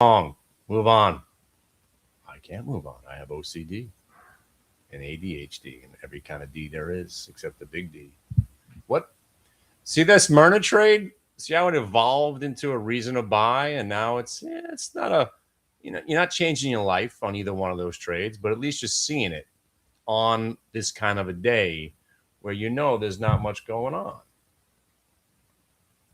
Wrong. Move on. I can't move on. I have OCD and ADHD and every kind of D there is except the big D. What? See this Myrna trade? See how it evolved into a reason to buy, and now it's not a, you're not changing your life on either one of those trades, but at least you're seeing it on this kind of a day where there's not much going on.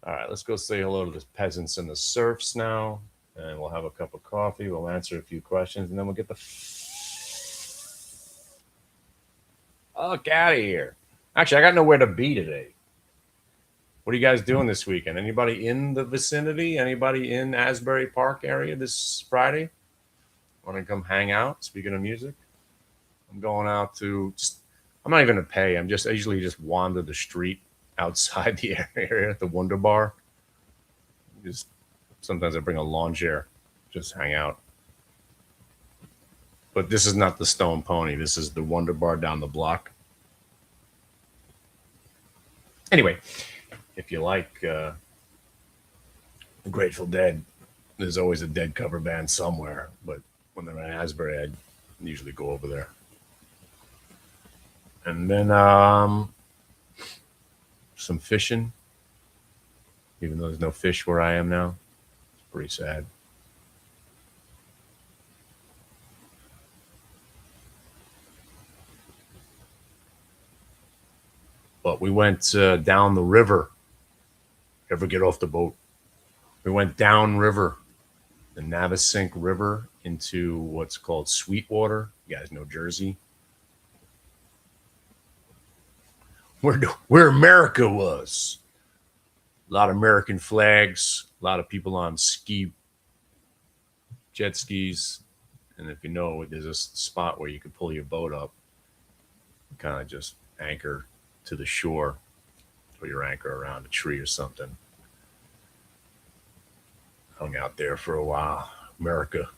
All right, let's go say hello to the peasants and the serfs now, and we'll have a cup of coffee. We'll answer a few questions, and then we'll get the fuck out of here. Actually, I got nowhere to be today. What are you guys doing this weekend? Anybody in the vicinity? Anybody in Asbury Park area this Friday? Want to come hang out? Speaking of music, I'm going out to I'm not even going to pay. I usually just wander the street outside the area at the Wonder Bar. Just sometimes I bring a lawn chair, just hang out. But this is not the Stone Pony. This is the Wonder Bar down the block. Anyway, if you like the Grateful Dead, there's always a Dead cover band somewhere. But when they're in Asbury, I usually go over there. And then some fishing, even though there's no fish where I am now. It's pretty sad. But we went down the river. Ever get off the boat? We went down river, the Navesink River, into what's called Sweetwater. You guys know Jersey. Where America was. A lot of American flags, a lot of people on jet skis. And if you know, there's a spot where you can pull your boat up, kind of just anchor to the shore, or your anchor around a tree or something. Hung out there for a while. America.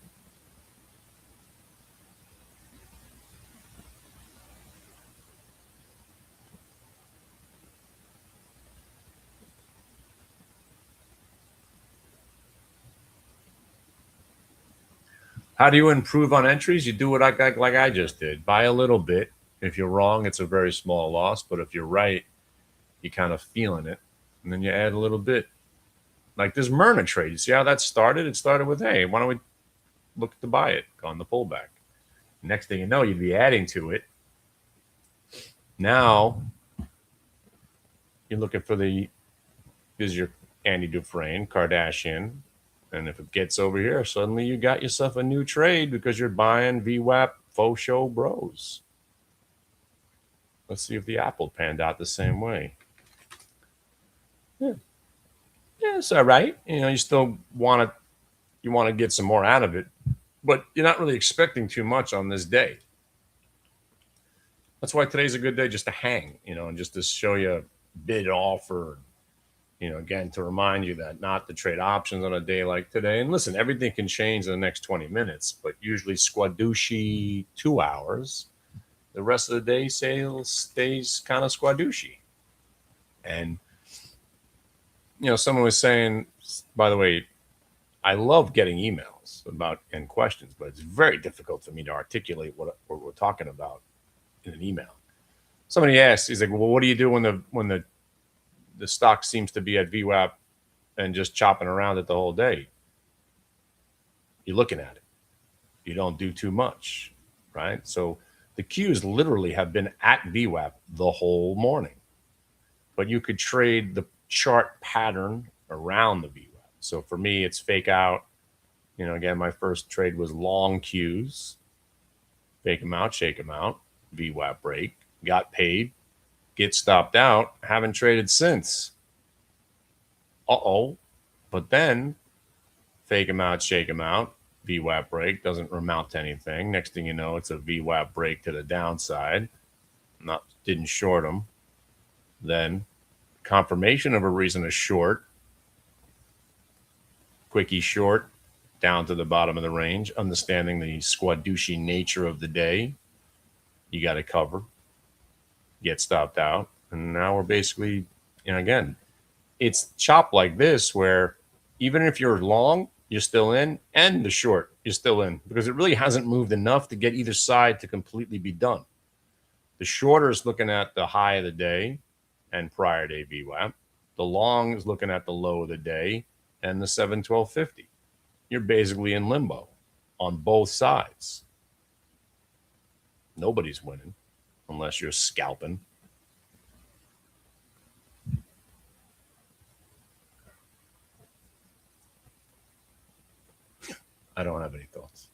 How do you improve on entries? You do what I just did. Buy a little bit. If you're wrong, it's a very small loss. But if you're right, you kind of feeling it. And then you add a little bit. Like this Myrna trade. You see how that started? It started with, hey, why don't we look to buy it on the pullback? Next thing you know, you'd be adding to it. Now, you're looking for here's your Andy Dufresne, Kardashian. And if it gets over here, suddenly you got yourself a new trade because you're buying VWAP faux show bros. Let's see if the Apple panned out the same way. Yeah, it's all right. You still want to get some more out of it, but you're not really expecting too much on this day. That's why today's a good day just to hang, and just to show you bid offer. Again, to remind you that not to trade options on a day like today. And listen, everything can change in the next 20 minutes, but usually squadooshi 2 hours. The rest of the day sales stays kind of squadooshi. And, someone was saying, by the way, I love getting emails and questions, but it's very difficult for me to articulate what we're talking about in an email. Somebody asked, he's like, well, what do you do when the stock seems to be at VWAP and just chopping around it the whole day? You're looking at it. You don't do too much, right? So the Qs literally have been at VWAP the whole morning. But you could trade the chart pattern around the VWAP. So for me, it's fake out. Again, my first trade was long Qs. Fake them out, shake them out. VWAP break. Got paid. Get stopped out. Haven't traded since. But then fake them out, shake them out. VWAP break doesn't amount to anything. Next thing you know, it's a VWAP break to the downside. Didn't short them. Then confirmation of a reason to short. Quickie short down to the bottom of the range. Understanding the squadooshi nature of the day. You got to cover. Get stopped out. And now we're basically, again, it's chopped like this where even if you're long, you're still in, and the short, you're still in, because it really hasn't moved enough to get either side to completely be done. The shorter is looking at the high of the day and prior day VWAP. The long is looking at the low of the day and the 71250. You're basically in limbo on both sides. Nobody's winning unless you're scalping. I don't have any thoughts.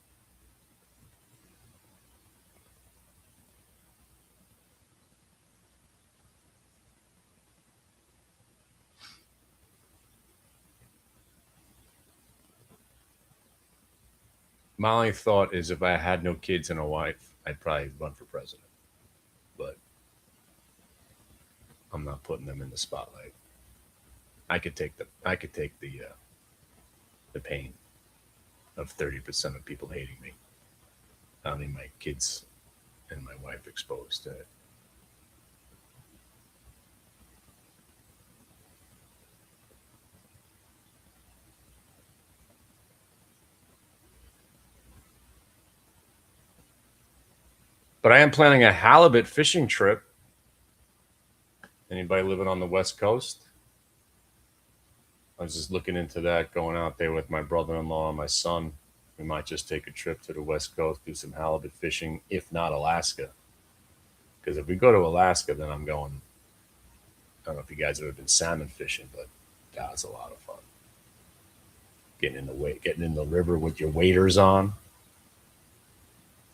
My only thought is if I had no kids and a wife, I'd probably run for president. But I'm not putting them in the spotlight. I could take the pain of 30% of people hating me. I don't need my kids and my wife exposed to it. But I am planning a halibut fishing trip. Anybody living on the West Coast? I was just looking into that, going out there with my brother-in-law and my son. We might just take a trip to the West Coast, do some halibut fishing, if not Alaska. Because if we go to Alaska, then I'm going. I don't know if you guys have ever been salmon fishing, but that's a lot of fun. Getting in the river with your waders on,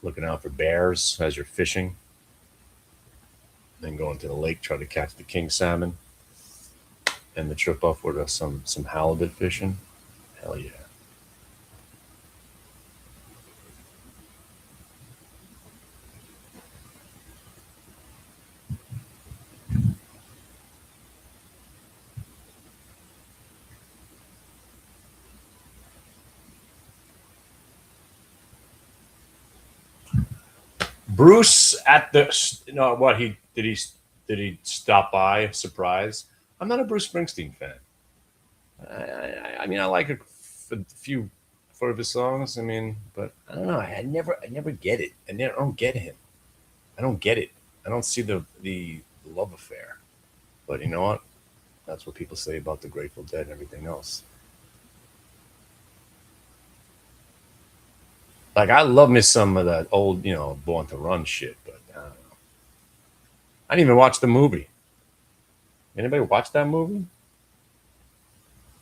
looking out for bears as you're fishing, then going to the lake, try to catch the king salmon, and the trip off with some halibut fishing. Hell yeah. Bruce at the what he stop by surprise. I'm not a Bruce Springsteen fan. I mean I like a few of his songs. I mean, but I don't know. I never get it. I don't get him. I don't get it. I don't see the love affair. But you know what? That's what people say about the Grateful Dead and everything else. Like I love me some of that old, Born to Run shit, but I don't know. I didn't even watch the movie. Anybody watch that movie?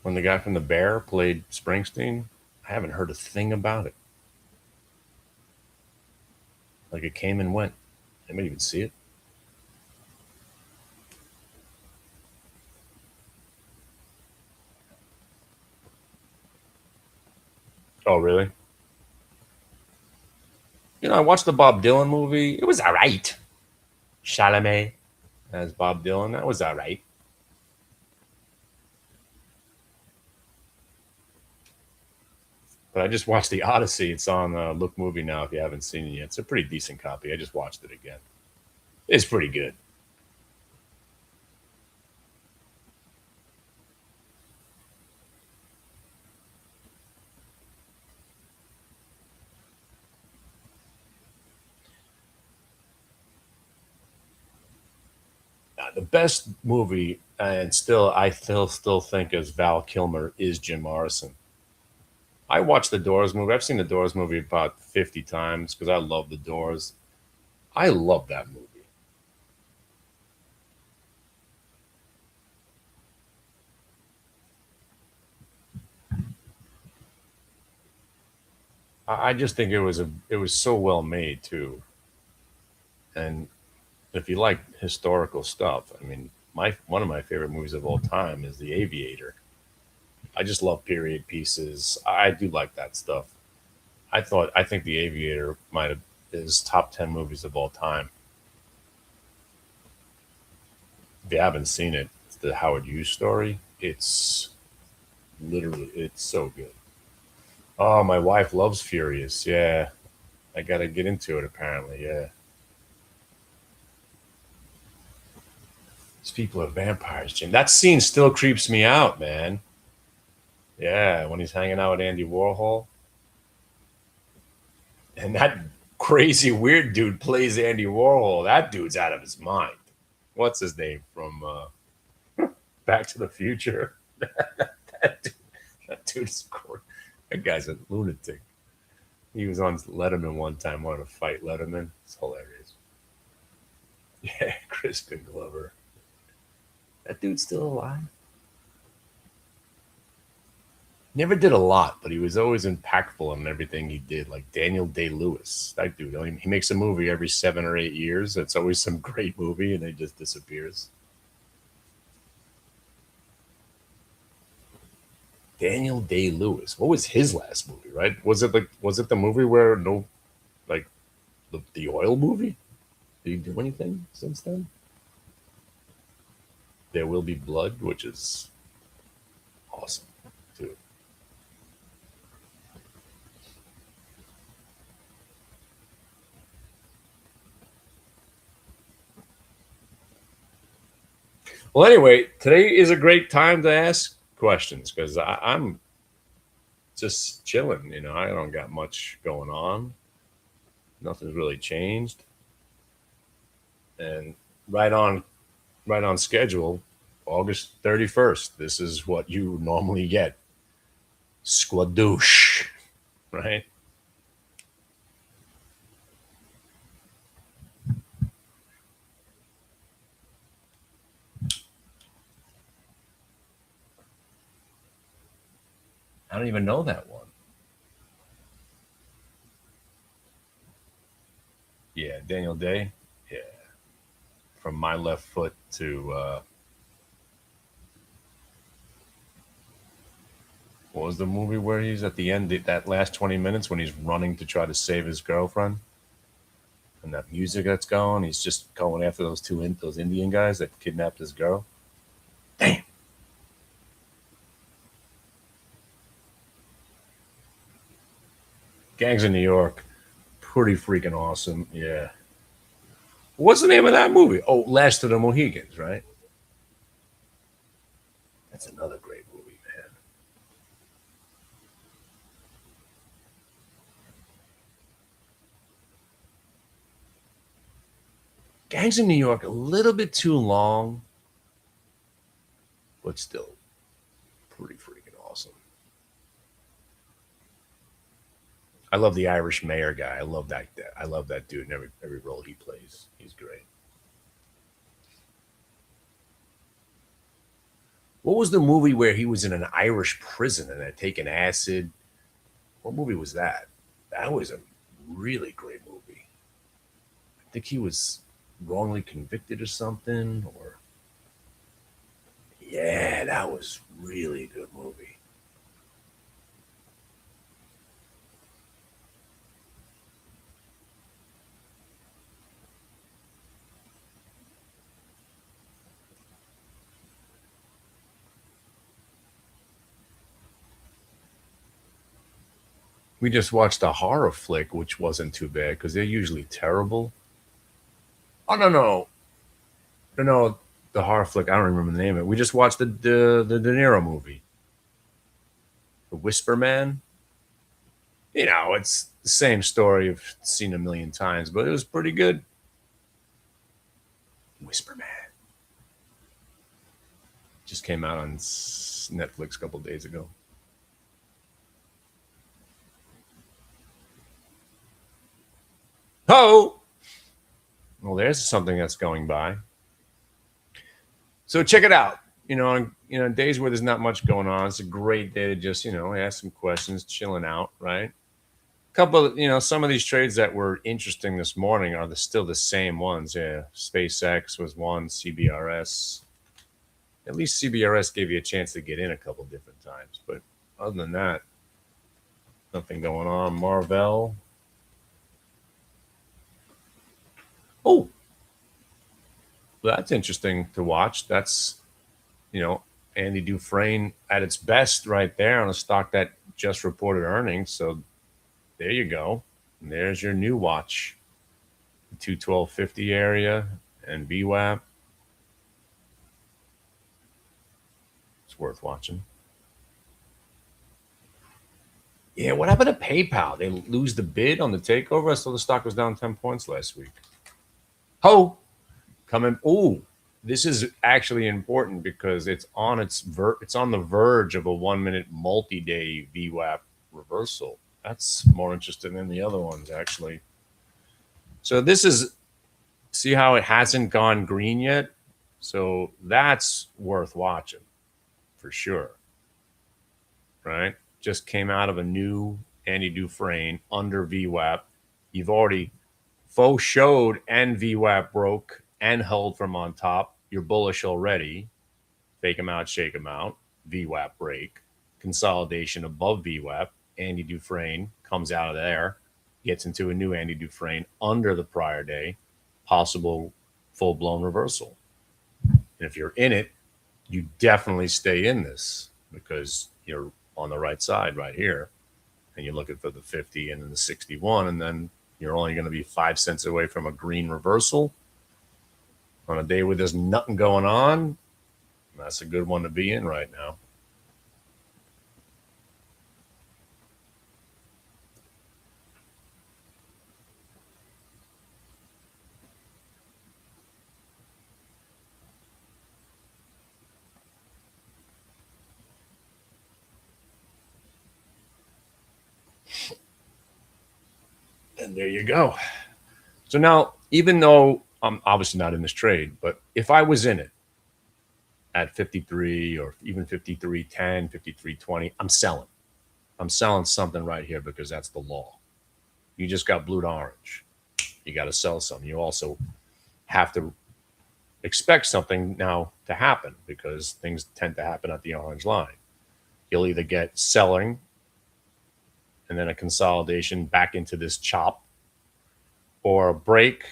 When the guy from The Bear played Springsteen? I haven't heard a thing about it. Like it came and went. Anybody even see it? Oh, really? I watched the Bob Dylan movie. It was all right. Chalamet as Bob Dylan. That was all right. But I just watched the Odyssey. It's on Look Movie now. If you haven't seen it yet, it's a pretty decent copy. I just watched it again. It's pretty good. The best movie, and I still think as Val Kilmer is Jim Morrison. I watched the Doors movie. I've seen the Doors movie about 50 times because I love the Doors. I love that movie. I just think it was so well made too. And if you like historical stuff, I mean, my one of my favorite movies of all time is The Aviator. I just love period pieces. I do like that stuff. I think The Aviator might have is top 10 movies of all time. If you haven't seen it, it's the Howard Hughes story. It's so good. Oh, my wife loves Furious. Yeah, I got to get into it apparently. Yeah. These people are vampires, Jim. That scene still creeps me out, man. Yeah, when he's hanging out with Andy Warhol, and that crazy weird dude plays Andy Warhol. That dude's out of his mind. What's his name from Back to the Future? that, dude, that dude's that guy's a lunatic. He was on Letterman one time, wanted to fight Letterman. It's hilarious. Yeah, Crispin Glover. That dude's still alive. Never did a lot, but he was always impactful in everything he did. Like Daniel Day Lewis, that dude. I mean, he makes a movie every 7 or 8 years. It's always some great movie, and it just disappears. Daniel Day Lewis. What was his last movie? Right? Was it the movie where no, like the oil movie? Did he do anything since then? There Will Be Blood, which is awesome too. Well, anyway, today is a great time to ask questions because I'm just chilling. I don't got much going on. Nothing's really changed, and right on, right on schedule. August 31st. This is what you normally get. Squadouche, right? I don't even know that one. Yeah, Daniel Day. Yeah, from My Left Foot to what was the movie where he's at the end, that last 20 minutes when he's running to try to save his girlfriend, and that music that's going, he's just going after those Indian guys that kidnapped his girl. Damn. Gangs in New York, pretty freaking awesome. Yeah. What's the name of that movie? Oh, Last of the Mohegans, right? That's another great movie, man. Gangs in New York, a little bit too long, but still pretty freaking awesome. I love the Irish mayor guy. I love that. I love that dude in every role he plays. He's great. What was the movie where he was in an Irish prison and had taken acid? What movie was that? That was a really great movie. I think he was wrongly convicted or something. Or yeah, that was really good movie. We just watched a horror flick, which wasn't too bad because they're usually terrible. Oh no, the horror flick. I don't remember the name of it. We just watched the De Niro movie, The Whisper Man. It's the same story I've seen a million times, but it was pretty good. Whisper Man just came out on Netflix a couple days ago. Oh, well, there's something that's going by. So check it out. Days where there's not much going on, it's a great day to just ask some questions, chilling out, right? Couple of, some of these trades that were interesting this morning are still the same ones. Yeah, SpaceX was one, CBRS. At least CBRS gave you a chance to get in a couple different times, but other than that, nothing going on. Marvell. Oh, well, that's interesting to watch. That's you know Andy Dufresne at its best right there on a stock that just reported earnings. So there you go. And there's your new watch, 212.50 area and VWAP. It's worth watching. Yeah, what happened to PayPal? They lose the bid on the takeover. I saw the stock was down 10 points last week. Ho, coming. Ooh, this is actually important because it's on it's on the verge of a 1 minute multi-day VWAP reversal. That's more interesting than the other ones, actually. So this is, see how it hasn't gone green yet? So that's worth watching for sure, right? Just came out of a new Andy Dufresne under VWAP. You've already faux showed and VWAP broke and held from on top. You're bullish already. Fake them out, shake them out. VWAP break. Consolidation above VWAP. Andy Dufresne comes out of there, gets into a new Andy Dufresne under the prior day. Possible full blown reversal. And if you're in it, you definitely stay in this because you're on the right side right here. And you're looking for the 50 and then the 61. And then you're only going to be 5 cents away from a green reversal on a day where there's nothing going on. That's a good one to be in right now. And there you go. So now, even though I'm obviously not in this trade, but if I was in it at 53 or even 53.10, 53.20, I'm selling. I'm selling something right here because that's the law. You just got blue to orange. You got to sell some. You also have to expect something now to happen because things tend to happen at the orange line. You'll either get selling and then a consolidation back into this chop, or a break,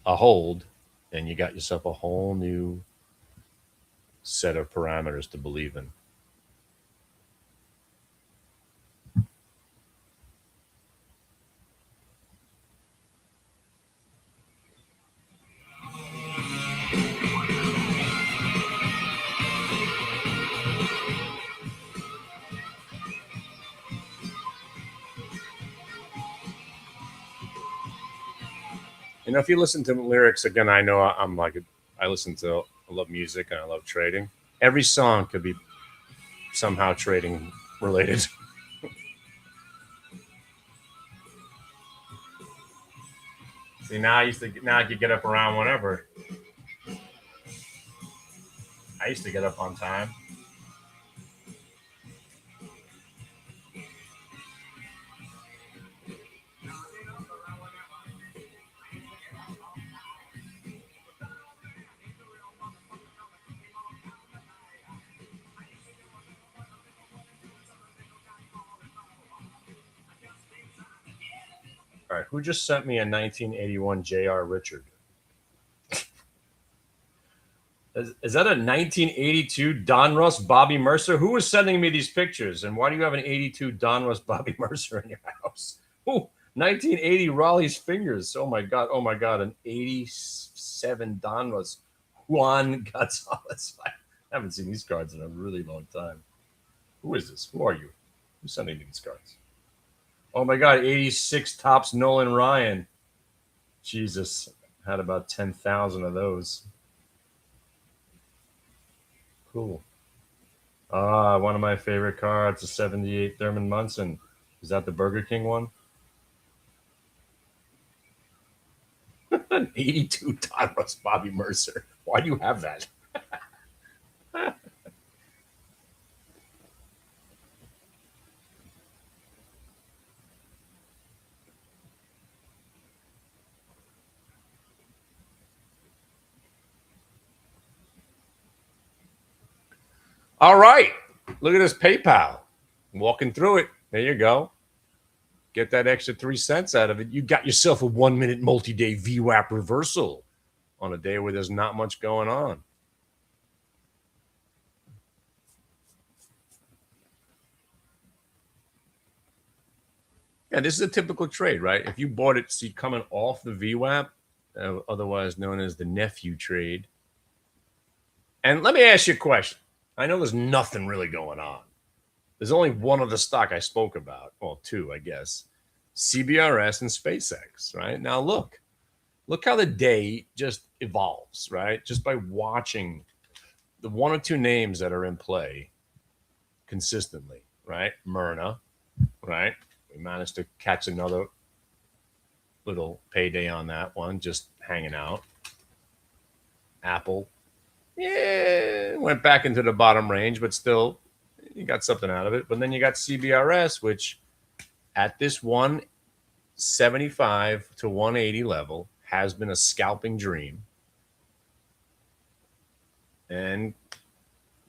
a hold, and you got yourself a whole new set of parameters to believe in. You know, if you listen to the lyrics again, I know I'm like, I love music and I love trading. Every song could be somehow trading related. See, now I could get up around whenever. I used to get up on time. All right, who just sent me a 1981 J.R. Richard? Is that a 1982 Donruss Bobby Mercer? Who was sending me these pictures? And why do you have an 82 Donruss Bobby Mercer in your house? Oh, 1980 Raleigh's Fingers. Oh my God. Oh my God. An 87 Donruss Juan Gonzalez. I haven't seen these cards in a really long time. Who is this? Who are you? Who's sending me these cards? Oh my God. 86 Topps Nolan Ryan. Jesus. Had about 10,000 of those. Cool. One of my favorite cards, a 78 Thurman Munson. Is that the Burger King one? An 82 Donruss Bobby Mercer. Why do you have that? All right. Look at this PayPal. Walking through it. There you go. Get that extra 3 cents out of it. You got yourself a 1 minute multi-day VWAP reversal on a day where there's not much going on. Yeah, this is a typical trade, right? If you bought it, see, coming off the VWAP, otherwise known as the nephew trade. And let me ask you a question. I know there's nothing really going on, There's only one other stock I spoke about. Well, two, I guess. CBRS and SpaceX, right? Now look how the day just evolves, right? Just by watching the one or two names that are in play consistently, right? Myrna, right? We managed to catch another little payday on that one, just hanging out. Apple, yeah, went back into the bottom range, but still, you got something out of it. But then you got CBRS, which at this 175 to 180 level has been a scalping dream. And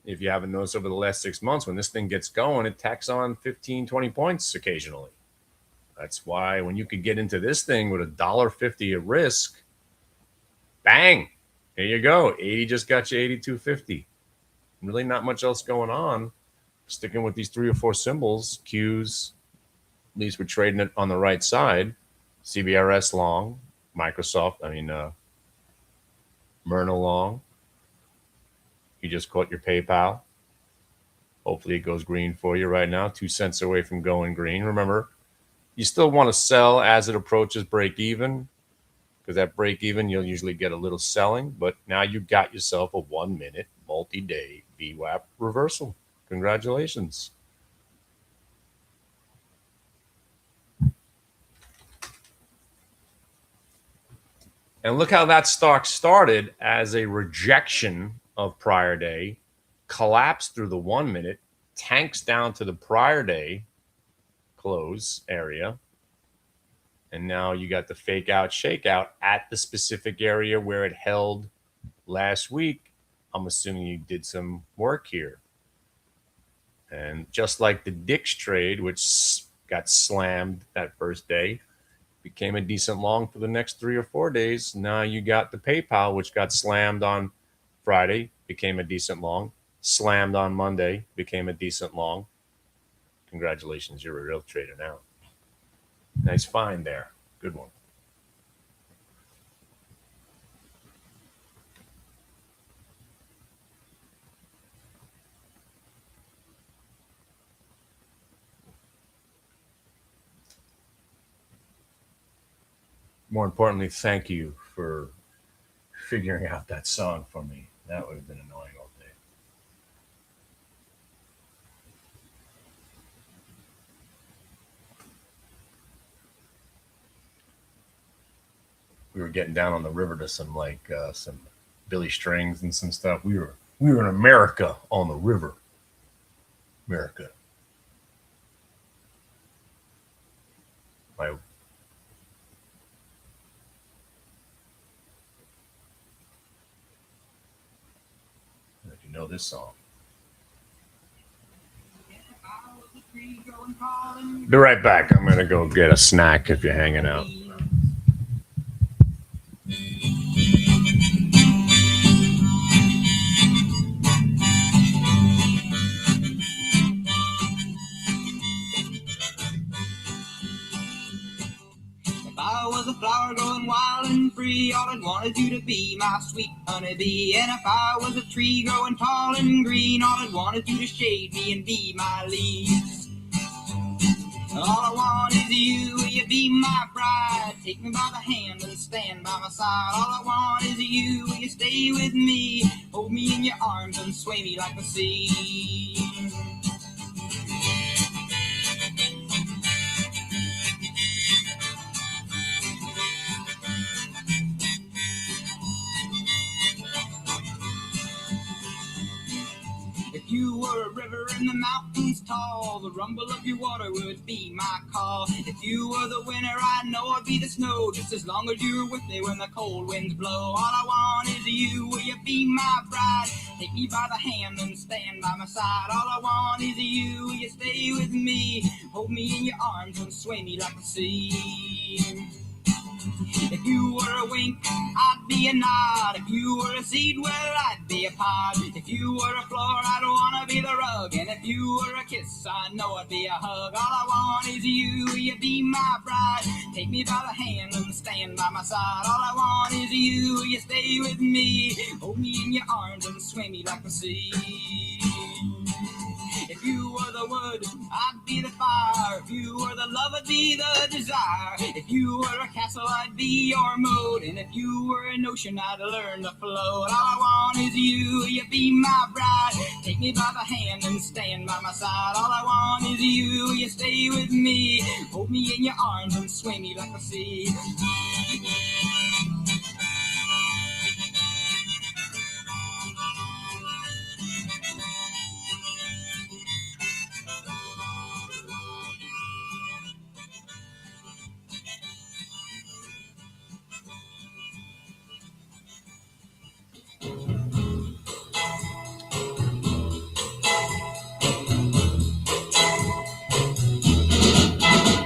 if you haven't noticed over the last 6 months, when this thing gets going, it tacks on 15, 20 points occasionally. That's why when you could get into this thing with $1.50 at risk, bang, here you go. 80 just got you 82.50. Really not much else going on. Sticking with these 3 or 4 symbols, Qs, at least we're trading it on the right side. CBRS long, Myrna long. You just caught your PayPal. Hopefully it goes green for you right now. 2 cents away from going green. Remember, you still want to sell as it approaches break even, because at break even, you'll usually get a little selling. But now you got yourself a 1 minute multi-day VWAP reversal. Congratulations. And look how that stock started as a rejection of prior day, collapsed through the 1 minute, tanks down to the prior day close area. And now you got the fake out, shake out at the specific area where it held last week. I'm assuming you did some work here. And just like the Dix trade, which got slammed that first day, became a decent long for the next 3 or 4 days. Now you got the PayPal, which got slammed on Friday, became a decent long. Slammed on Monday, became a decent long. Congratulations, you're a real trader now. Nice find there. Good one. More importantly, thank you for figuring out that song for me. That would have been annoying all day. We were getting down on the river to some Billy Strings and some stuff. We were in America on the river. America. My if you know this song. Be right back. I'm gonna go get a snack if you're hanging out. I was a flower going wild and free, all I'd wanted you to be my sweet honeybee. And if I was a tree growing tall and green, all I'd wanted you to shade me and be my leaves. All I want is you, will you be my bride? Take me by the hand and stand by my side. All I want is you, will you stay with me? Hold me in your arms and sway me like the sea. If you were a river in the mountains tall, the rumble of your water would be my call. If you were the winter, I know I'd be the snow, just as long as you're with me when the cold winds blow. All I want is you, will you be my bride? Take me by the hand and stand by my side. All I want is you, will you stay with me? Hold me in your arms and sway me like the sea. If you were a wink, I'd be a nod. If you were a seed, well, I'd be a pod. If you were a floor, I'd wanna be the rug. And if you were a kiss, I know I'd be a hug. All I want is you, will you be my bride? Take me by the hand and stand by my side. All I want is you, will you stay with me? Hold me in your arms and sway me like the sea. If If you were the wood, I'd be the fire. If you were the love, I'd be the desire. If you were a castle, I'd be your moat. And if you were an ocean, I'd learn to float. All I want is you, you be my bride. Take me by the hand and stand by my side. All I want is you, you stay with me. Hold me in your arms and sway me like the sea.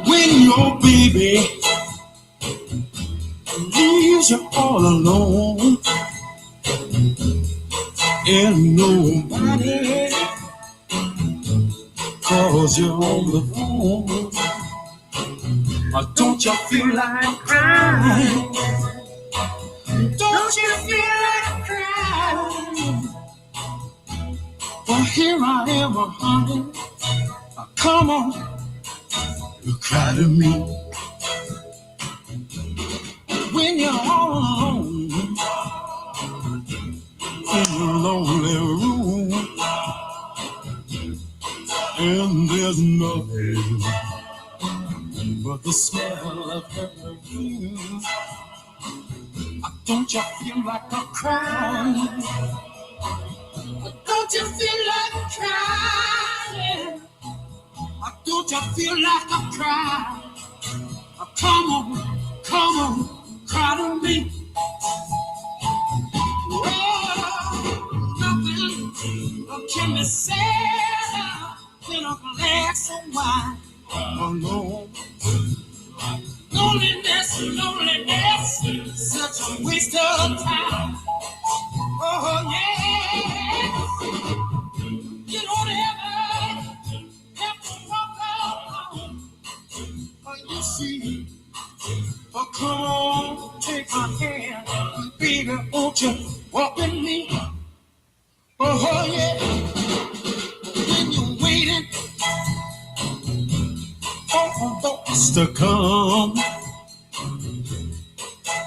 When your baby leaves you all alone and nobody calls you on the phone, don't you feel like crying? Don't you feel like crying? Well, here I am, honey. Come on, you cry to me. When you're all alone in a lonely room, and there's nothing but the smell of her perfume. Don't you feel like a crying? Don't you feel like crying? Don't you feel like a cry? Come on, cry to me. Oh, nothing can be said in a glass of wine alone. Loneliness, such a waste of time. Oh yeah, you don't ever have to walk alone. Oh, you see, oh come on, take my hand, baby, won't you walk with me? Oh yeah, when you're waiting for those to come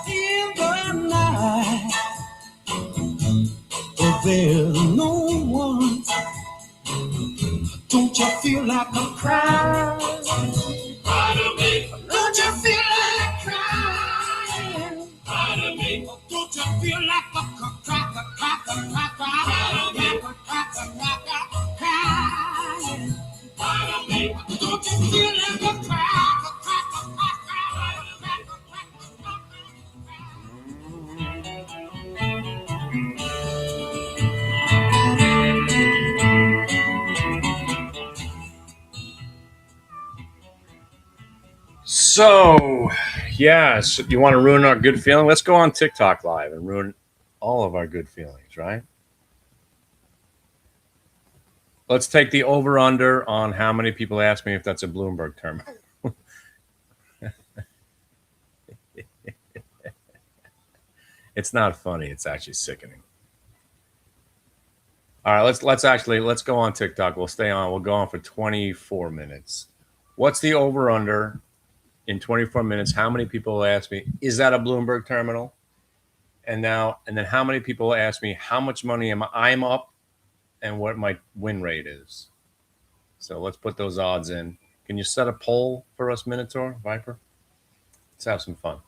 in the night, but there's no one. Don't you feel like a crying? Don't you feel like crying? Don't you feel like a crying? Don't you feel like a crying? So, yes, you want to ruin our good feeling? Let's go on TikTok Live and ruin all of our good feelings, right? Let's take the over-under on how many people ask me if that's a Bloomberg term. It's not funny. It's actually sickening. All right, let's go on TikTok. We'll stay on. We'll go on for 24 minutes. What's the over-under in 24 minutes? How many people ask me, is that a Bloomberg terminal? And then how many people ask me how much money I'm up and what my win rate is? So let's put those odds in. Can you set a poll for us, Minotaur, Viper? Let's have some fun.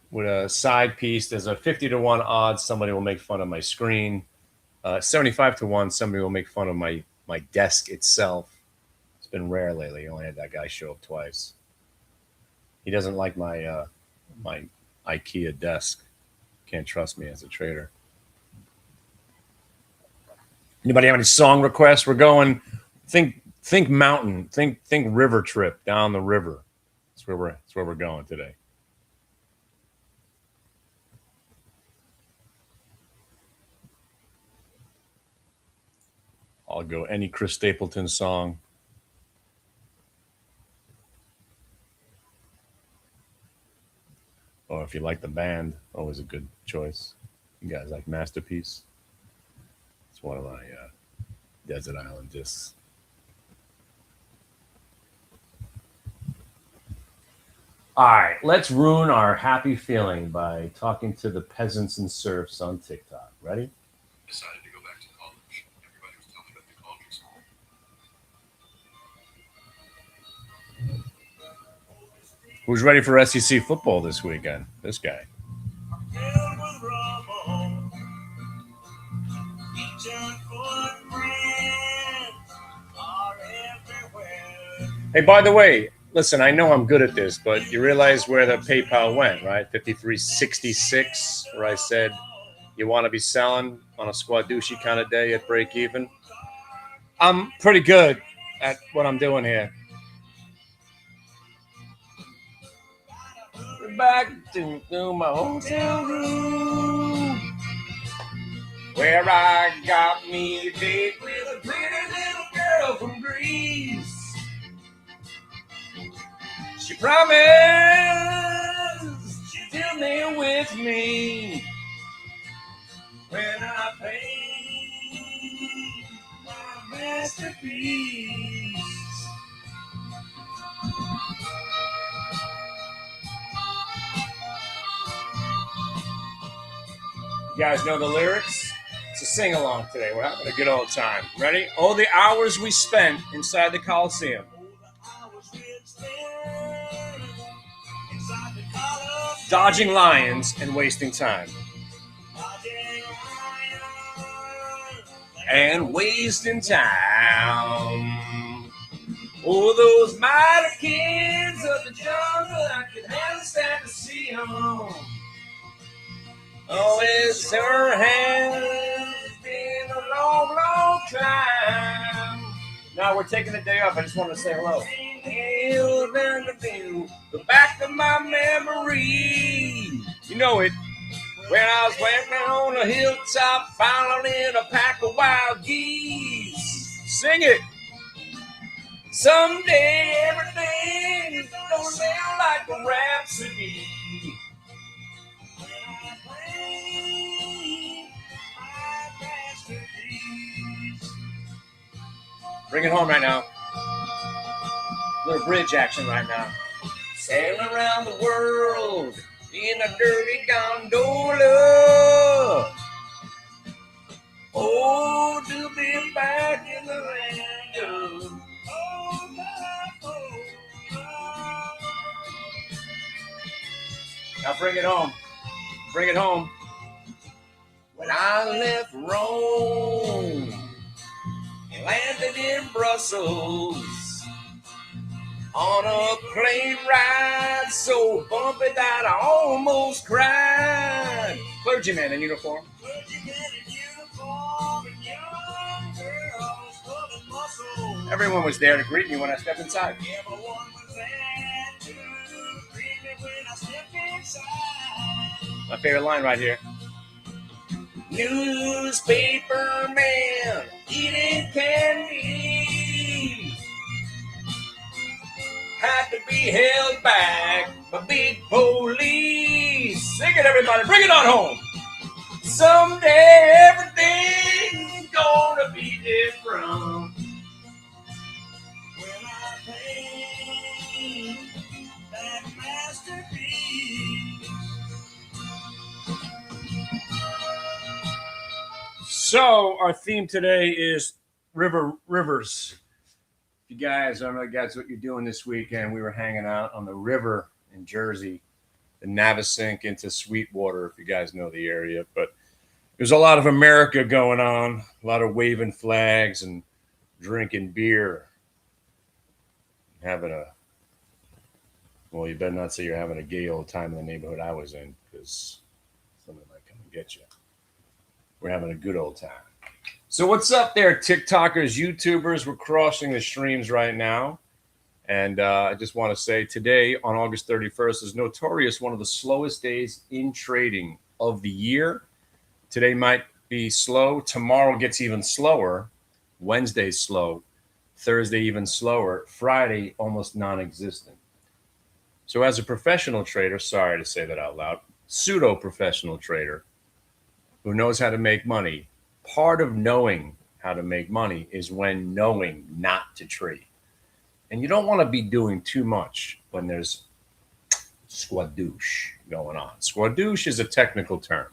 With a side piece, there's a 50-1 odds somebody will make fun of my screen. 75-1 somebody will make fun of my desk itself. It's been rare lately. I only had that guy show up twice. He doesn't like my my IKEA desk. Can't trust me as a trader. Anybody have any song requests? We're going. Think mountain. Think river trip down the river. That's where we're going today. I'll go any Chris Stapleton song. Or if you like the band, always a good choice. You guys like Masterpiece? It's one of my desert island discs. All right, let's ruin our happy feeling by talking to the peasants and serfs on TikTok. Ready? Decided to go back to college. Everybody was talking about the college. Who's ready for SEC football this weekend? This guy. Hey, by the way, listen, I know I'm good at this, but you realize where the PayPal went, right? 5366, where I said you want to be selling on a Squaducci kind of day at break even. I'm pretty good at what I'm doing here. We're back to my hotel room, where I got me a date with a pretty little girl from Greece. She promised she'd still be with me when I paint my masterpiece. You guys know the lyrics? It's a sing-along today. We're having a good old time. Ready? Oh, the hours we spent inside the Coliseum. Dodging lions and wasting time. And wasting time. Oh, those mighty kids of the jungle, I can never stand to see them. Oh, it's her hand. It's been a long, long climb. Now we're taking the day off. I just want to say hello. The back of my memory. You know it. When I was walking on a hilltop, following a pack of wild geese. Sing it. Someday everything is gonna sound like a rhapsody. Bring it home right now. Little bridge action right now. Sailing around the world in a dirty gondola. Oh, to be back in the land of now bring it home. Bring it home. When I left Rome, landed in Brussels, on a plane ride so bumpy that I almost cried. Clergyman in uniform. Everyone was there to greet me when I stepped inside. My favorite line right here. Newspaper man eating candy had to be held back by big police. Sing it, everybody. Bring it on home. Someday everything's gonna be different. When I paint that masterpiece. So our theme today is rivers. If you guys, I don't know guys what you're doing this weekend. We were hanging out on the river in Jersey, the Navesink into Sweetwater, if you guys know the area. But there's a lot of America going on, a lot of waving flags and drinking beer. Well, you better not say you're having a gay old time in the neighborhood I was in, because somebody might come and get you. We're having a good old time. So what's up there, TikTokers, YouTubers? We're crossing the streams right now. And I just want to say today, on August 31st, is notorious one of the slowest days in trading of the year. Today might be slow. Tomorrow gets even slower. Wednesday's slow. Thursday even slower. Friday almost non-existent. So as a professional trader, sorry to say that out loud, pseudo-professional trader who knows how to make money, part of knowing how to make money is when knowing not to trade. And you don't want to be doing too much when there's squadouche going on. Squadouche is a technical term.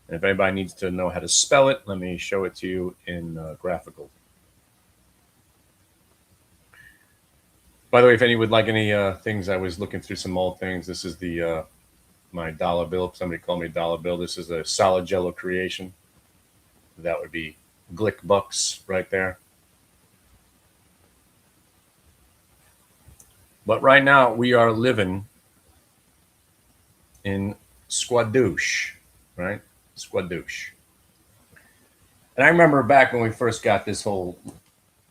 And if anybody needs to know how to spell it, let me show it to you in graphical. By the way, if any would like any things, I was looking through some old things. This is the my dollar bill. Somebody called me dollar bill. This is a solid jello creation. That would be Glick bucks right there. But right now we are living in squadouche, right? Squadouche. And I remember back when we first got this whole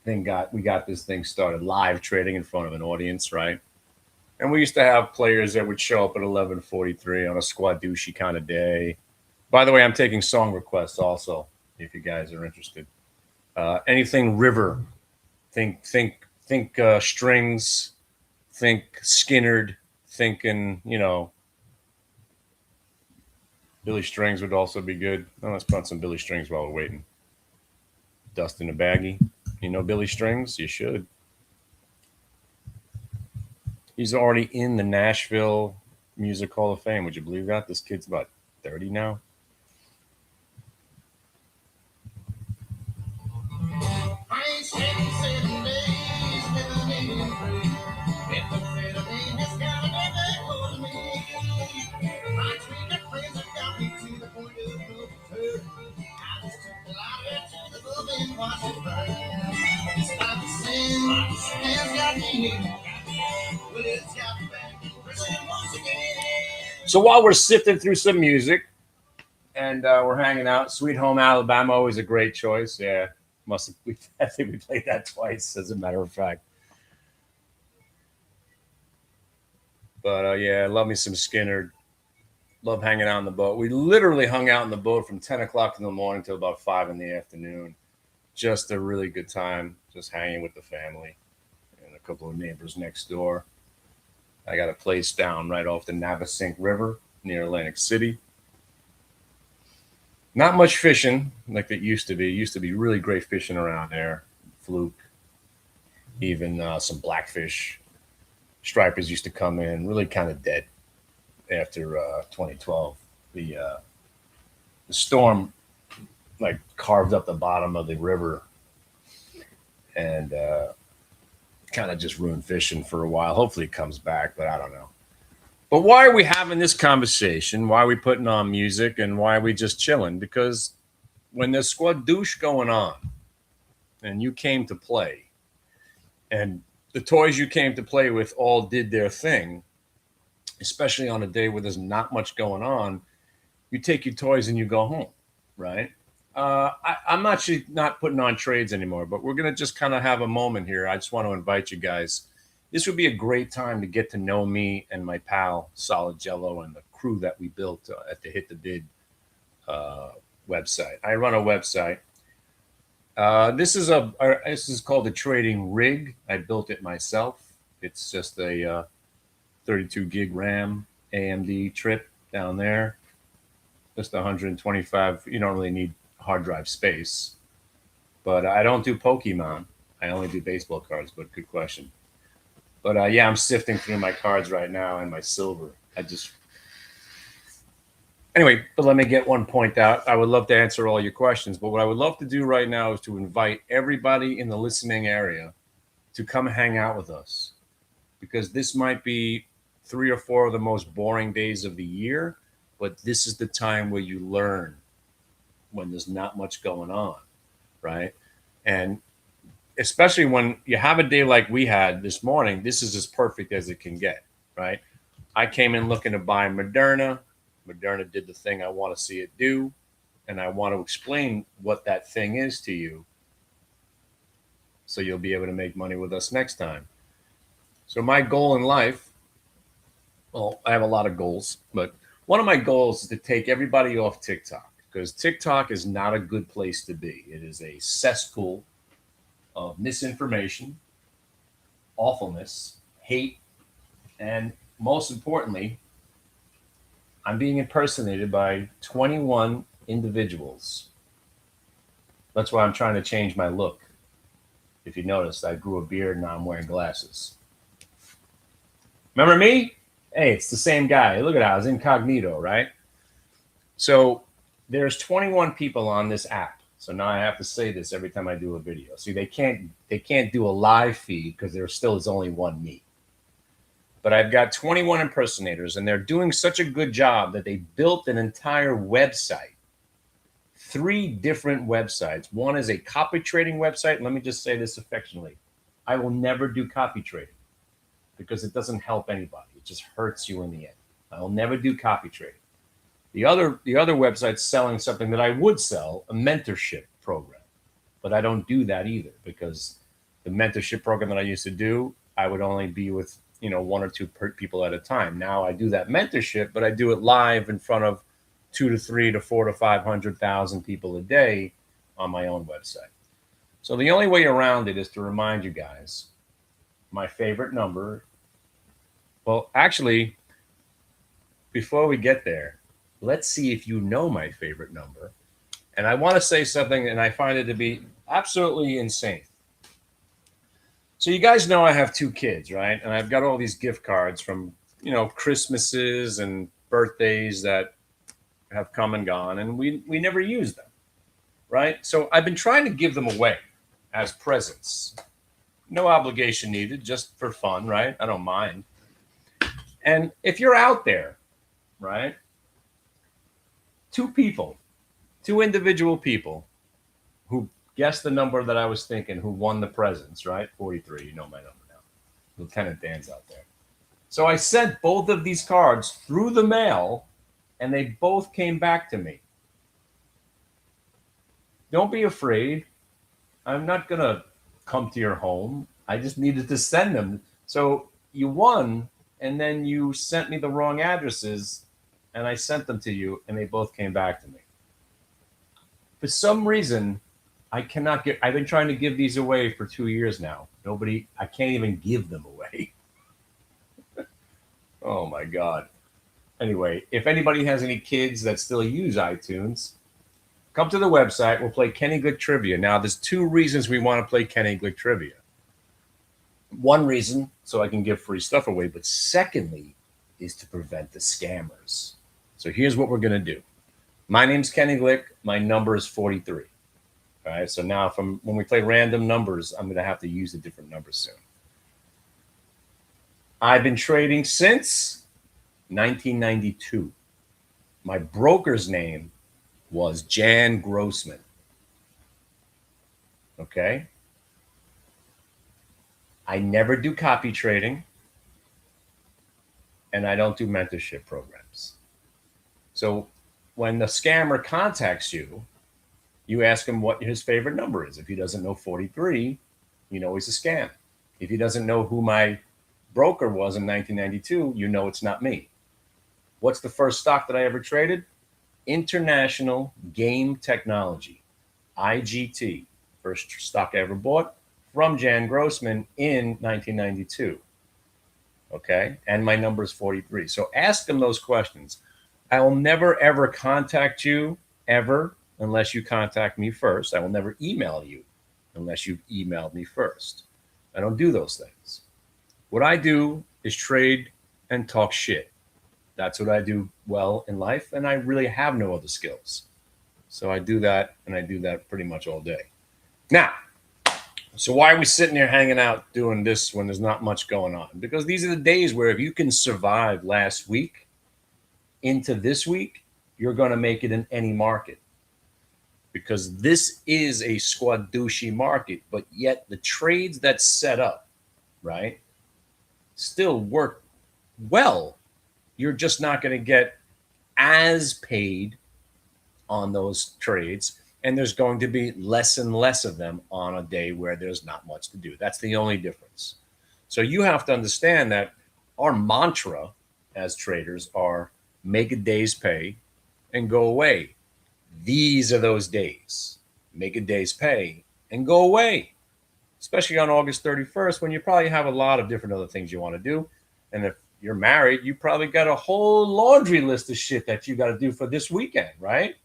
thing we got this thing started, live trading in front of an audience, right? And we used to have players that would show up at 11:43 on a squadouche kind of day. By the way, I'm taking song requests also, if you guys are interested. Anything river, think strings, think Skinnerd, thinking, Billy Strings would also be good. Oh, let's put on some Billy Strings while we're waiting. Dust in a baggie. You know Billy Strings? You should. He's already in the Nashville Music Hall of Fame. Would you believe that? This kid's about 30 now. So while we're sifting through some music and we're hanging out, Sweet Home Alabama, always a great choice. Yeah, I think we played that twice, as a matter of fact. But yeah, love me some Skinner. Love hanging out on the boat. We literally hung out on the boat from 10 o'clock in the morning till about 5 in the afternoon. Just a really good time, just hanging with the family and a couple of neighbors next door. I got a place down right off the Navesink River near Atlantic City. Not much fishing like it used to be. It used to be really great fishing around there. Fluke, even some blackfish. Stripers used to come in, really kind of dead after 2012. The storm like carved up the bottom of the river and kind of just ruined fishing for a while. Hopefully it comes back, but I don't know. But why are we having this conversation? Why are we putting on music and why are we just chilling? Because when there's squadouche going on and you came to play and the toys you came to play with all did their thing, especially on a day where there's not much going on, you take your toys and you go home, right? I'm actually not putting on trades anymore, but we're going to just kind of have a moment here. I just want to invite you guys. This would be a great time to get to know me and my pal, Solid Jello, and the crew that we built at the Hit the Bid website. I run a website. This is called the Trading Rig. I built it myself. It's just a 32 gig RAM AMD trip down there. Just 125. You don't really need hard drive space. But I don't do Pokemon. I only do baseball cards, but good question. But yeah, I'm sifting through my cards right now and my silver. Anyway, but let me get one point out. I would love to answer all your questions, but what I would love to do right now is to invite everybody in the listening area to come hang out with us, because this might be 3 or 4 of the most boring days of the year, but this is the time where you learn when there's not much going on, right? And especially when you have a day like we had this morning, this is as perfect as it can get, right? I came in looking to buy Moderna. Moderna did the thing I want to see it do, and I want to explain what that thing is to you so you'll be able to make money with us next time. So my goal in life, well, I have a lot of goals, but one of my goals is to take everybody off TikTok, because TikTok is not a good place to be. It is a cesspool of misinformation, awfulness, hate, and most importantly, I'm being impersonated by 21 individuals That's why I'm trying to change my look. If you notice, I grew a beard and now I'm wearing glasses. Remember me? Hey, it's the same guy. Look at that. I was incognito, right? So there's 21 people on this app. So now I have to say this every time I do a video. See, they can't do a live feed because there still is only one me. But I've got 21 impersonators, and they're doing such a good job that they built an entire website. 3 different websites. One is a copy trading website. Let me just say this affectionately. I will never do copy trading because it doesn't help anybody. It just hurts you in the end. I will never do copy trading. The other website's selling something that I would sell, a mentorship program. But I don't do that either because the mentorship program that I used to do, I would only be with 1 or 2 people at a time. Now I do that mentorship, but I do it live in front of 2 to 3 to 4 to 500,000 people a day on my own website. So the only way around it is to remind you guys my favorite number. Well, actually, before we get there, let's see if you know my favorite number. And I want to say something, and I find it to be absolutely insane. So you guys know I have 2 kids, right? And I've got all these gift cards from, Christmases and birthdays that have come and gone, and we never use them, right? So I've been trying to give them away as presents. No obligation needed, just for fun, right? I don't mind. And if you're out there, right? 2 individual people who guessed the number that I was thinking, who won the presents, right? 43, you know my number now. Lieutenant Dan's out there. So I sent both of these cards through the mail, and they both came back to me. Don't be afraid. I'm not going to come to your home. I just needed to send them. So you won, and then you sent me the wrong addresses, and I sent them to you, and they both came back to me. For some reason, I cannot get. I've been trying to give these away for 2 years now. I can't even give them away. Oh my God. Anyway, if anybody has any kids that still use iTunes, come to the website. We'll play Kenny Glick Trivia. Now, there's 2 reasons we want to play Kenny Glick Trivia. One reason, so I can give free stuff away, but secondly, is to prevent the scammers. So here's what we're going to do. My name's Kenny Glick. My number is 43. All right, so now when we play random numbers, I'm going to have to use a different number soon. I've been trading since 1992. My broker's name was Jan Grossman. Okay? I never do copy trading, and I don't do mentorship programs. So when the scammer contacts you, you ask him what his favorite number is. If he doesn't know 43, you know he's a scam. If he doesn't know who my broker was in 1992, you know it's not me. What's the first stock that I ever traded? International Game Technology, IGT. First stock I ever bought from Jan Grossman in 1992. Okay, and my number is 43. So ask them those questions. I will never, ever contact you, ever, unless you contact me first. I will never email you unless you've emailed me first. I don't do those things. What I do is trade and talk shit. That's what I do well in life, and I really have no other skills. So I do that, and I do that pretty much all day. Now, so why are we sitting here hanging out doing this when there's not much going on? Because these are the days where if you can survive last week into this week, you're going to make it in any market. Because this is a squadouche market, but yet the trades that's set up, right, still work well. You're just not going to get as paid on those trades, and there's going to be less and less of them on a day where there's not much to do. That's the only difference. So you have to understand that our mantra as traders are make a day's pay and go away. These are those days. Make a day's pay and go away, especially on August 31st when you probably have a lot of different other things you want to do. And if you're married, you probably got a whole laundry list of shit that you got to do for this weekend, right?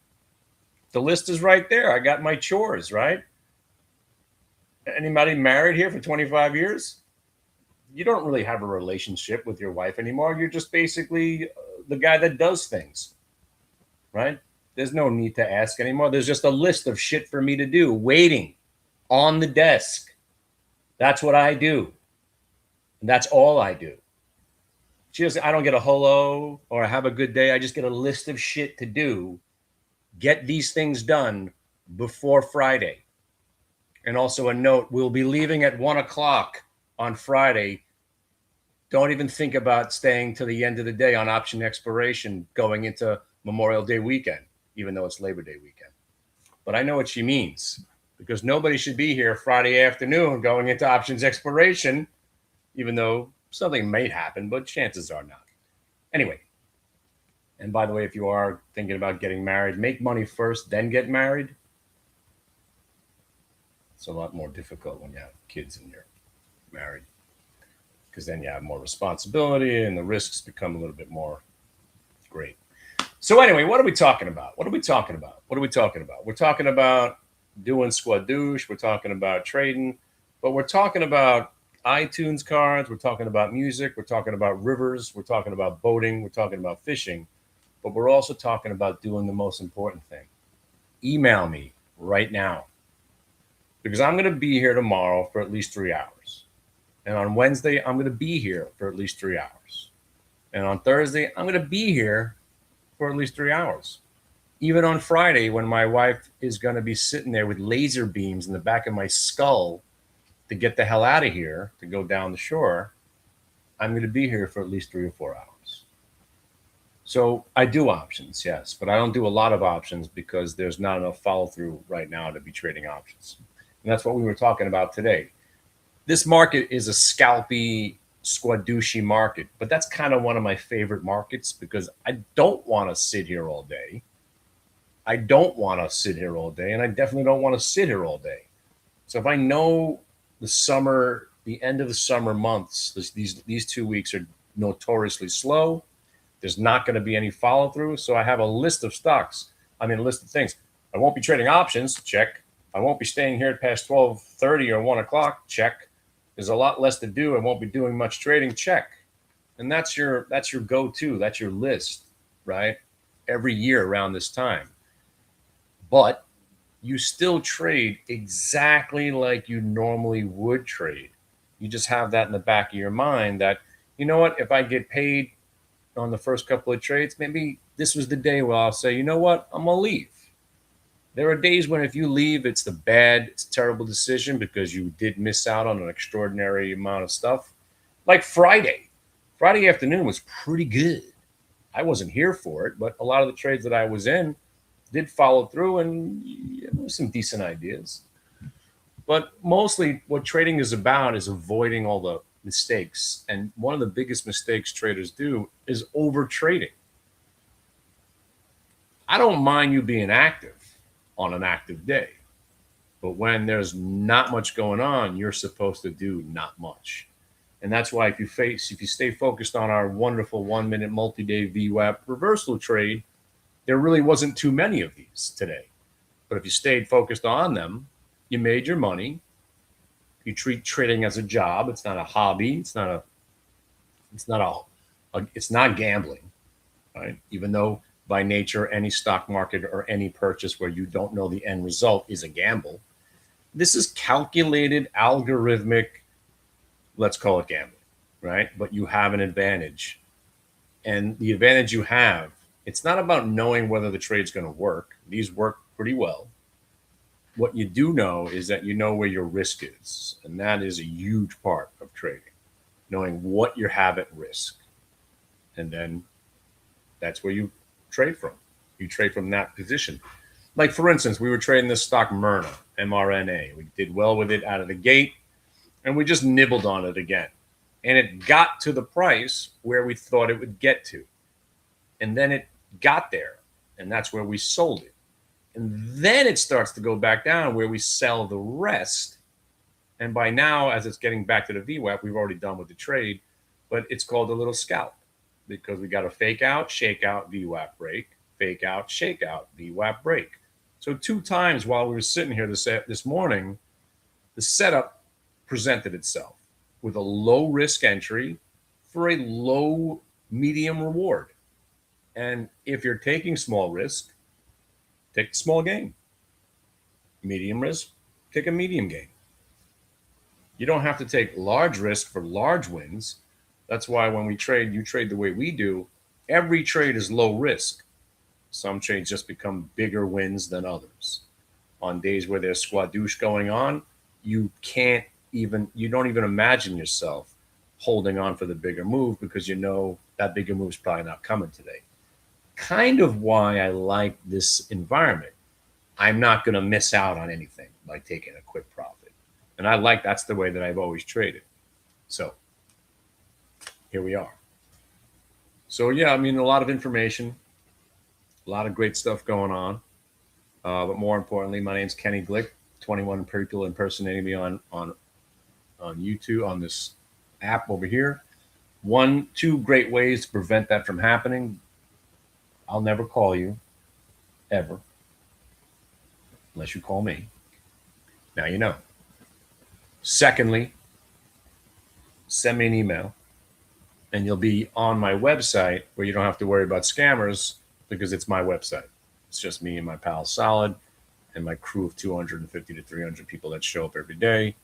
The list is right there. I got my chores, right? Anybody married here for 25 years? You don't really have a relationship with your wife anymore. You're just basically the guy that does things, right? There's no need to ask anymore. There's just a list of shit for me to do waiting on the desk. That's what I do. And that's all I do. I don't get a hello or I have a good day. I just get a list of shit to do. Get these things done before Friday. And also a note, we'll be leaving at 1:00 on Friday. Don't even think about staying to the end of the day on option expiration going into Memorial Day weekend, even though it's Labor Day weekend. But I know what she means, because nobody should be here Friday afternoon going into options expiration, even though something may happen, but chances are not. Anyway, and by the way, if you are thinking about getting married, make money first, then get married. It's a lot more difficult when you have kids and you're married, because then you have more responsibility and the risks become a little bit more great. So anyway, what are we talking about? What are we talking about? What are we talking about? We're talking about doing squadouche. We're talking about trading, but we're talking about iTunes cards. We're talking about music. We're talking about rivers. We're talking about boating. We're talking about fishing, but we're also talking about doing the most important thing. Email me right now, because I'm going to be here tomorrow for at least 3 hours. And on Wednesday, I'm going to be here for at least 3 hours. And on Thursday, I'm going to be here for at least 3 hours. Even on Friday, when my wife is going to be sitting there with laser beams in the back of my skull to get the hell out of here, to go down the shore, I'm going to be here for at least 3 or 4 hours. So I do options, yes, but I don't do a lot of options because there's not enough follow through right now to be trading options. And that's what we were talking about today. This market is a scalpy, squadouche market, but that's kind of one of my favorite markets because I don't want to sit here all day. I don't want to sit here all day, and I definitely don't want to sit here all day. So if I know the summer, the end of the summer months, these 2 weeks are notoriously slow, there's not going to be any follow through. So I have a list of stocks. I mean, a list of things. I won't be trading options. Check. I won't be staying here past 12:30 or 1:00. Check. There's a lot less to do. I won't be doing much trading. Check. And that's your go-to. That's your list, right? Every year around this time. But you still trade exactly like you normally would trade. You just have that in the back of your mind that, you know what, if I get paid on the first couple of trades, maybe this was the day where I'll say, you know what, I'm going to leave. There are days when if you leave, it's it's a terrible decision because you did miss out on an extraordinary amount of stuff. Like Friday. Friday afternoon was pretty good. I wasn't here for it, but a lot of the trades that I was in did follow through, and there were some decent ideas. But mostly what trading is about is avoiding all the mistakes. And one of the biggest mistakes traders do is over trading. I don't mind you being active on an active day, but when there's not much going on, you're supposed to do not much. And that's why if you stay focused on our wonderful 1 minute multi-day VWAP reversal trade, there really wasn't too many of these today. But if you stayed focused on them, you made your money. You treat trading as a job. It's not a hobby. It's not gambling, right? Even though by nature, any stock market or any purchase where you don't know the end result is a gamble. This is calculated, algorithmic, let's call it gambling, right? But you have an advantage. And the advantage you have, it's not about knowing whether the trade's going to work. These work pretty well. What you do know is that you know where your risk is. And that is a huge part of trading, knowing what you have at risk. And then that's where you trade from. You trade from that position. Like, for instance, we were trading this stock Myrna, mRNA. We did well with it out of the gate, and we just nibbled on it again. And it got to the price where we thought it would get to. And then it got there, and that's where we sold it. And then it starts to go back down where we sell the rest. And by now, as it's getting back to the VWAP, we've already done with the trade, but it's called a little scalp because we got a fake out, shake out, VWAP break, fake out, shake out, VWAP break. So 2 times while we were sitting here this morning, the setup presented itself with a low risk entry for a low medium reward. And if you're taking small risk, take the small gain. Medium risk, take a medium gain. You don't have to take large risk for large wins. That's why when we trade, you trade the way we do. Every trade is low risk. Some trades just become bigger wins than others. On days where there's squadouche going on, you don't even imagine yourself holding on for the bigger move because you know that bigger move's probably not coming today. Kind of why I like this environment. I'm not going to miss out on anything by taking a quick profit. And that's the way that I've always traded. So here we are. So yeah, I mean, a lot of information, a lot of great stuff going on. But more importantly, my name's Kenny Glick. 21 people impersonating me on YouTube on this app over here. 2 great ways to prevent that from happening. I'll never call you, ever, unless you call me. Now you know. Secondly, send me an email, and you'll be on my website where you don't have to worry about scammers because it's my website. It's just me and my pal Solid and my crew of 250 to 300 people that show up every day.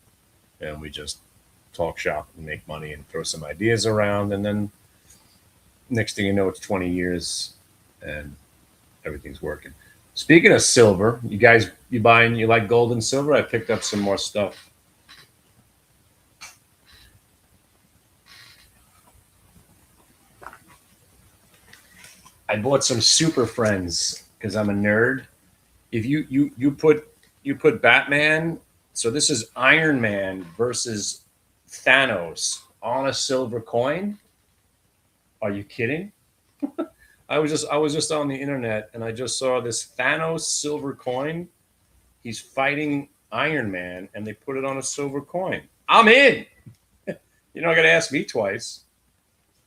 And we just talk shop and make money and throw some ideas around. And then next thing you know, it's 20 years and everything's working. Speaking of silver, you guys, you like gold and silver? I picked up some more stuff. I bought some Super Friends because I'm a nerd. If you put Batman, so this is Iron Man versus Thanos on a silver coin. Are you kidding? I was just on the internet and I just saw this Thanos silver coin. He's fighting Iron Man and they put it on a silver coin. I'm in. You're not gonna ask me twice.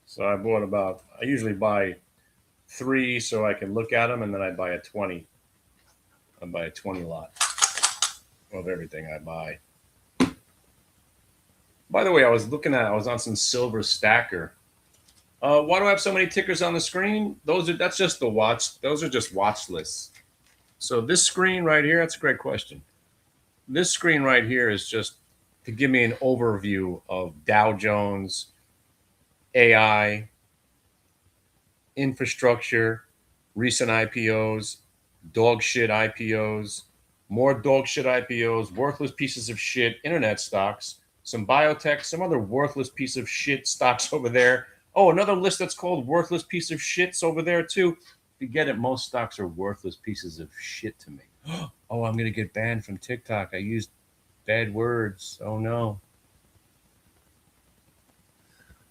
So I bought I usually buy 3 so I can look at them, and then I buy a 20. I buy a 20 lot of everything I buy. By the way, I was on some silver stacker. Why do I have so many tickers on the screen? Those are just watch lists. So this screen right here, that's a great question. This screen right here is just to give me an overview of Dow Jones, AI, infrastructure, recent IPOs, dog shit IPOs, more dog shit IPOs, worthless pieces of shit internet stocks, some biotech, some other worthless piece of shit stocks over there. Oh, another list that's called worthless piece of shits over there too. If you get it, most stocks are worthless pieces of shit to me. Oh, I'm going to get banned from TikTok. I used bad words. Oh no.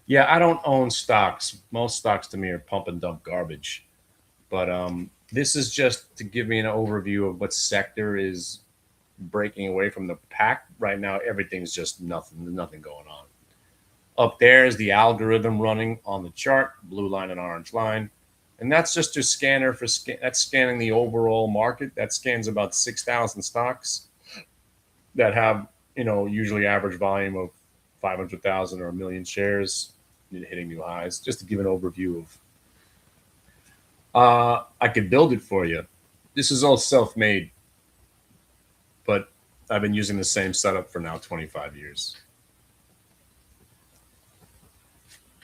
Yeah, I don't own stocks. Most stocks to me are pump and dump garbage. But this is just to give me an overview of what sector is breaking away from the pack. Right now, everything's just nothing. There's nothing going on. Up there is the algorithm running on the chart, blue line and orange line. And that's just a scanner that's scanning the overall market. That scans about 6,000 stocks that have, usually average volume of 500,000 or 1 million shares hitting new highs, just to give an overview of. I could build it for you. This is all self-made, but I've been using the same setup for now 25 years.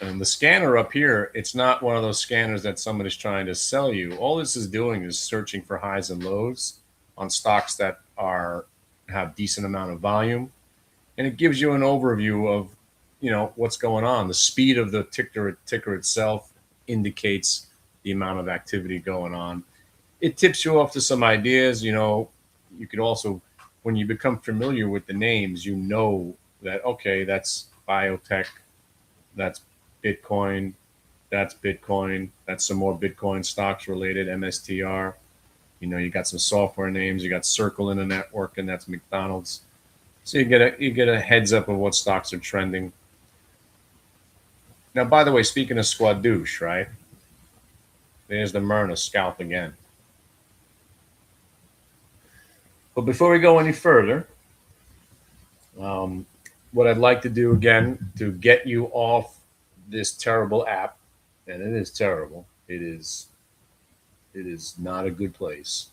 And the scanner up here, it's not one of those scanners that somebody's trying to sell you. All this is doing is searching for highs and lows on stocks that have decent amount of volume. And it gives you an overview of, what's going on. The speed of the ticker itself indicates the amount of activity going on. It tips you off to some ideas. You could also, when you become familiar with the names, that, okay, that's biotech, that's Bitcoin, that's some more Bitcoin stocks related, MSTR. You got some software names, you got Circle in the network, and that's McDonald's. So you get a heads up of what stocks are trending. Now, by the way, speaking of squadouche, right? There's the Myrna scalp again. But before we go any further, what I'd like to do again to get you off this terrible app, and it is terrible. It is not a good place.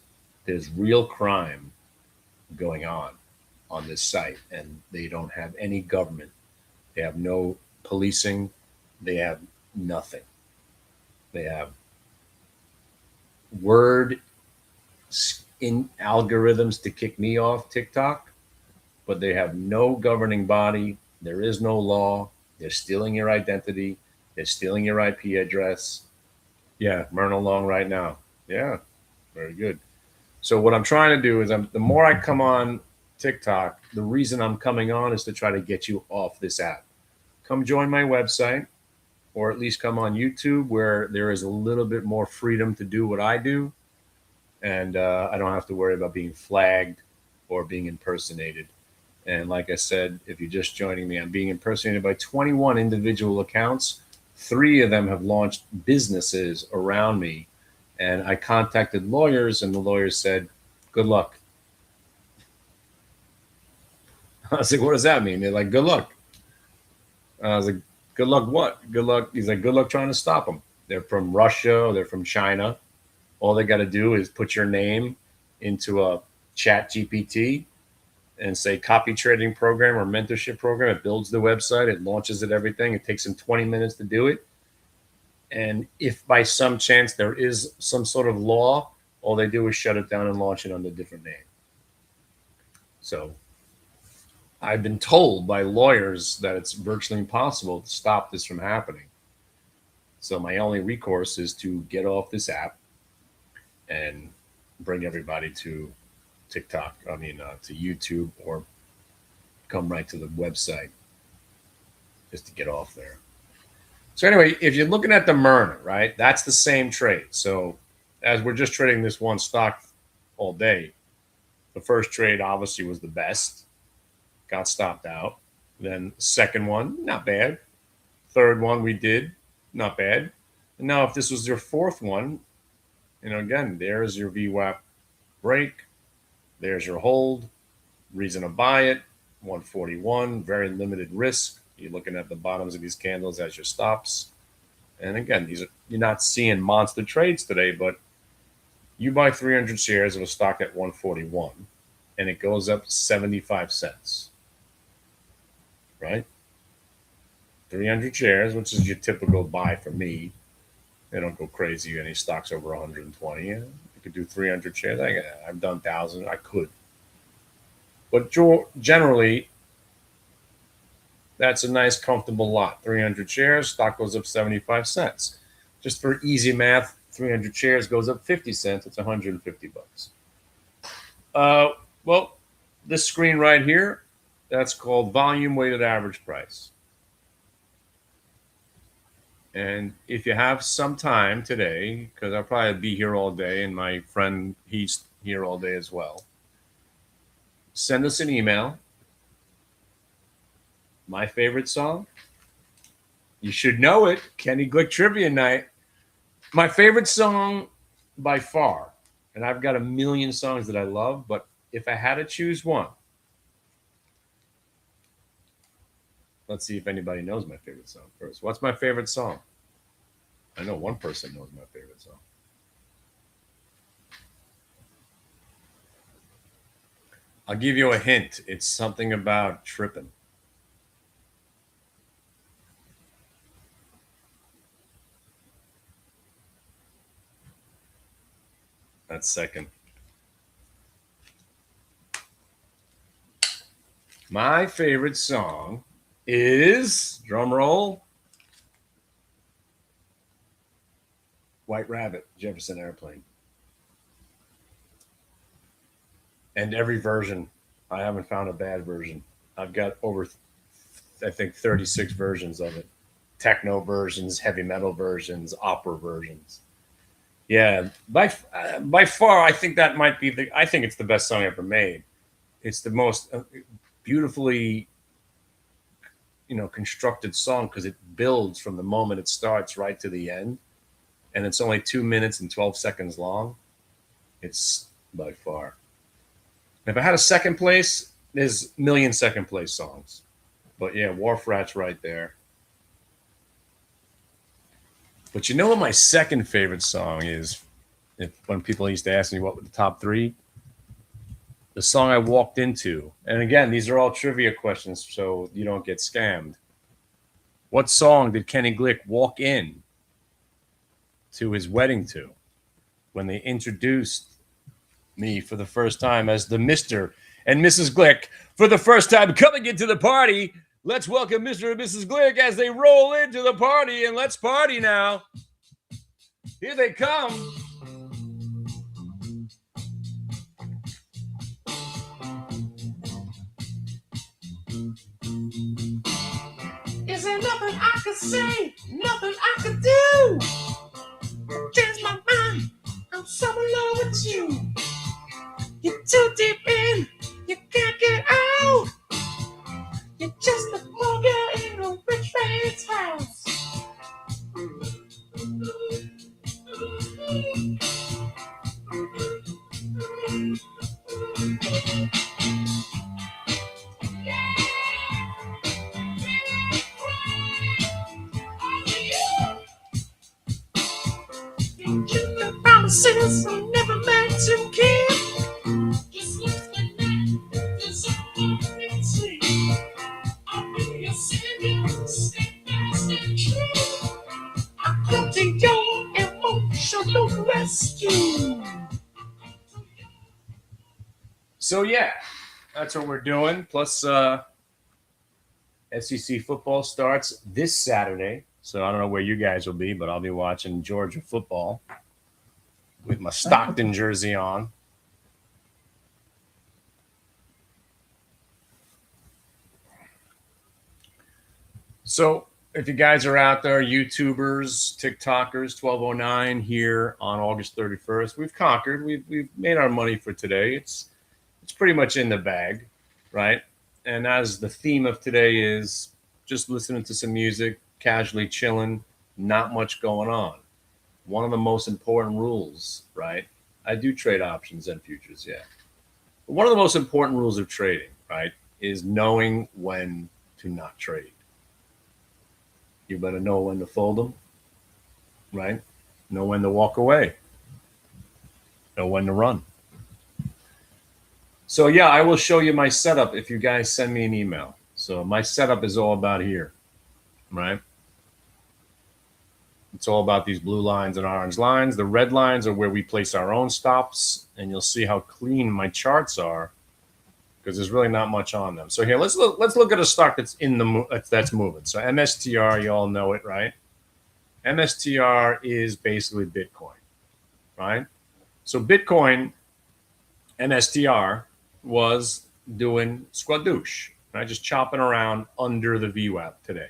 There's real crime going on this site, and they don't have any government. They have no policing. They have nothing. They have word in algorithms to kick me off TikTok, but they have no governing body. There is no law. They're stealing your identity. They're stealing your IP address. Yeah, Myrna Long right now. Yeah, very good. So what I'm trying to do is, the more I come on TikTok, the reason I'm coming on is to try to get you off this app. Come join my website, or at least come on YouTube, where there is a little bit more freedom to do what I do, and I don't have to worry about being flagged or being impersonated. And like I said, if you're just joining me, I'm being impersonated by 21 individual accounts. 3 of them have launched businesses around me. And I contacted lawyers, and the lawyers said, good luck. I was like, what does that mean? They're like, good luck. I was like, good luck what? Good luck. He's like, good luck trying to stop them. They're from Russia, or they're from China. All they got to do is put your name into a chat GPT and say copy trading program or mentorship program. It builds the website. It launches it, everything. It takes them 20 minutes to do it. And if by some chance there is some sort of law, all they do is shut it down and launch it under a different name. So I've been told by lawyers that it's virtually impossible to stop this from happening. So my only recourse is to get off this app and bring everybody to TikTok, to YouTube, or come right to the website just to get off there. So anyway, if you're looking at the Myrna, right, that's the same trade. So as we're just trading this one stock all day, the first trade obviously was the best, got stopped out. Then second one, not bad. Third one we did, not bad. And now if this was your fourth one, again, there's your VWAP break. There's your hold. Reason to buy it, 141, very limited risk. You're looking at the bottoms of these candles as your stops. And again, you're not seeing monster trades today, but you buy 300 shares of a stock at 141 and it goes up 75 cents, right? 300 shares, which is your typical buy for me. They don't go crazy. Any stocks over 120, you could do 300 shares. I've done 1,000. I could. But generally, that's a nice, comfortable lot. 300 shares, stock goes up 75 cents. Just for easy math, 300 shares goes up 50 cents. It's 150 bucks. Well, this screen right here, that's called volume weighted average price. And if you have some time today, because I'll probably be here all day, and my friend, he's here all day as well, send us an email. My favorite song? You should know it. Kenny Glick Trivia Night. My favorite song by far, and I've got a million songs that I love, but if I had to choose one, let's see if anybody knows my favorite song first. What's my favorite song? I know one person knows my favorite song. I'll give you a hint. It's something about tripping. That's second. My favorite song is, drum roll, White Rabbit, Jefferson Airplane. And every version, I haven't found a bad version. I've got over, I think, 36 versions of it. Techno versions, heavy metal versions, opera versions. Yeah, by far, I think that might be I think it's the best song ever made. It's the most beautifully, constructed song, because it builds from the moment it starts right to the end. And it's only 2 minutes and 12 seconds long. It's by far. If I had a second place, there's a million second place songs. But yeah, Wharf Rat's right there. But you know what my second favorite song is? When people used to ask me what were the top three, the song I walked into, and again, these are all trivia questions, so you don't get scammed. What song did Kenny Glick walk in to his wedding to when they introduced me for the first time as the Mr. and Mrs. Glick for the first time coming into the party? Let's welcome Mr. and Mrs. Glick as they roll into the party, and let's party now. Here they come. Is there nothing I could say, nothing I could do? Change my mind, I'm so in love with you. You're too deep in, you can't get out. You're just a poor girl in a rich man's house. You promises I never meant to keep. Just look at me, there's something see. I'll be your savior, steadfast and true. I come to your emotional rescue. So yeah, that's what we're doing. Plus, SEC football starts this Saturday. So I don't know where you guys will be, but I'll be watching Georgia football with my Stockton jersey on. So if you guys are out there, YouTubers, TikTokers, 1209 here on August 31st, we've conquered. We've made our money for today. It's pretty much in the bag, right? And as the theme of today is just listening to some music, casually chilling, not much going on. One of the most important rules, right? I do trade options and futures, yeah. But one of the most important rules of trading, right, is knowing when to not trade. You better know when to fold them, right? Know when to walk away. Know when to run. So yeah, I will show you my setup if you guys send me an email. So my setup is all about here, right? It's all about these blue lines and orange lines. The red lines are where we place our own stops, and you'll see how clean my charts are because there's really not much on them. So here, let's look at a stock that's that's moving. So MSTR, you all know it, right? MSTR is basically Bitcoin, right? So Bitcoin, MSTR, was doing squadoosh, right? Just chopping around under the VWAP today.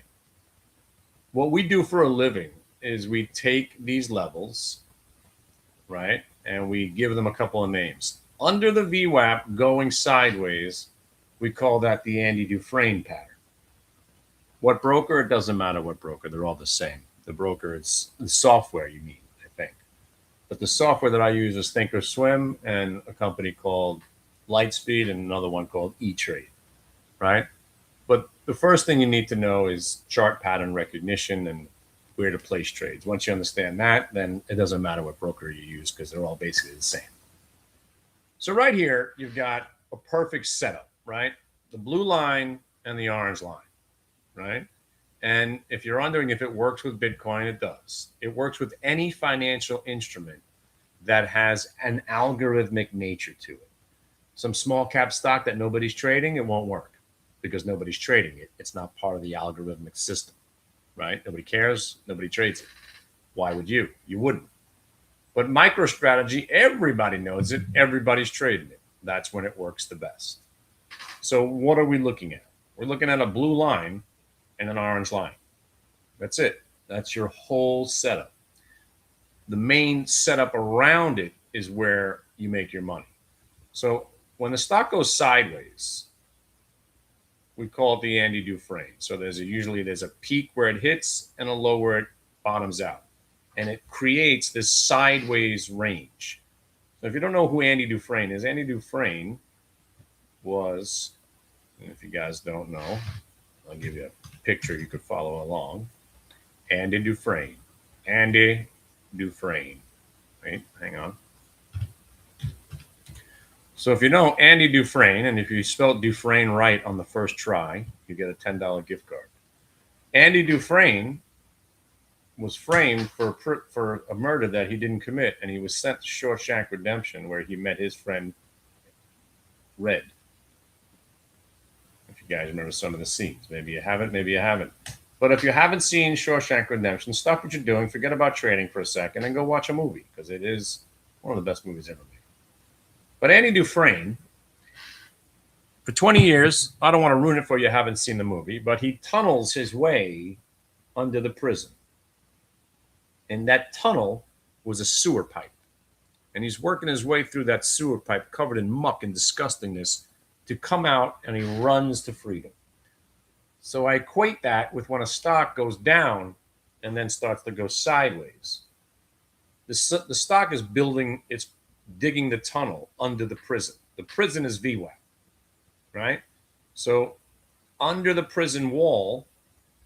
What we do for a living is we take these levels, right, and we give them a couple of names. Under the VWAP going sideways, we call that the Andy Dufresne pattern. What broker? It doesn't matter what broker. They're all the same. The broker, it's the software you need, I think. But the software that I use is Thinkorswim and a company called Lightspeed and another one called E-Trade, right? But the first thing you need to know is chart pattern recognition and where to place trades. Once you understand that, then it doesn't matter what broker you use because they're all basically the same. So right here, you've got a perfect setup, right? The blue line and the orange line, right? And if you're wondering if it works with Bitcoin, it does. It works with any financial instrument that has an algorithmic nature to it. Some small cap stock that nobody's trading, it won't work because nobody's trading it. It's not part of the algorithmic system, right? Nobody cares. Nobody trades it. Why would you? You wouldn't. But MicroStrategy, everybody knows it. Everybody's trading it. That's when it works the best. So what are we looking at? We're looking at a blue line and an orange line. That's it. That's your whole setup. The main setup around it is where you make your money. So when the stock goes sideways, we call it the Andy Dufresne. So usually there's a peak where it hits and a low where it bottoms out. And it creates this sideways range. So if you don't know who Andy Dufresne is was, and if you guys don't know, I'll give you a picture you could follow along. Andy Dufresne. Andy Dufresne. Wait, hang on. So if you know Andy Dufresne, and if you spelled Dufresne right on the first try, you get a $10 gift card. Andy Dufresne was framed for a murder that he didn't commit, and he was sent to Shawshank Redemption, where he met his friend Red. If you guys remember some of the scenes, maybe you haven't, maybe you haven't. But if you haven't seen Shawshank Redemption, stop what you're doing, forget about trading for a second, and go watch a movie, because it is one of the best movies ever made. But Andy Dufresne, for 20 years, I don't want to ruin it for you, haven't seen the movie, but he tunnels his way under the prison. And that tunnel was a sewer pipe. And he's working his way through that sewer pipe covered in muck and disgustingness to come out, and he runs to freedom. So I equate that with when a stock goes down and then starts to go sideways. The stock is building, it's digging the tunnel under the prison. The prison is VWAP, right? So under the prison wall,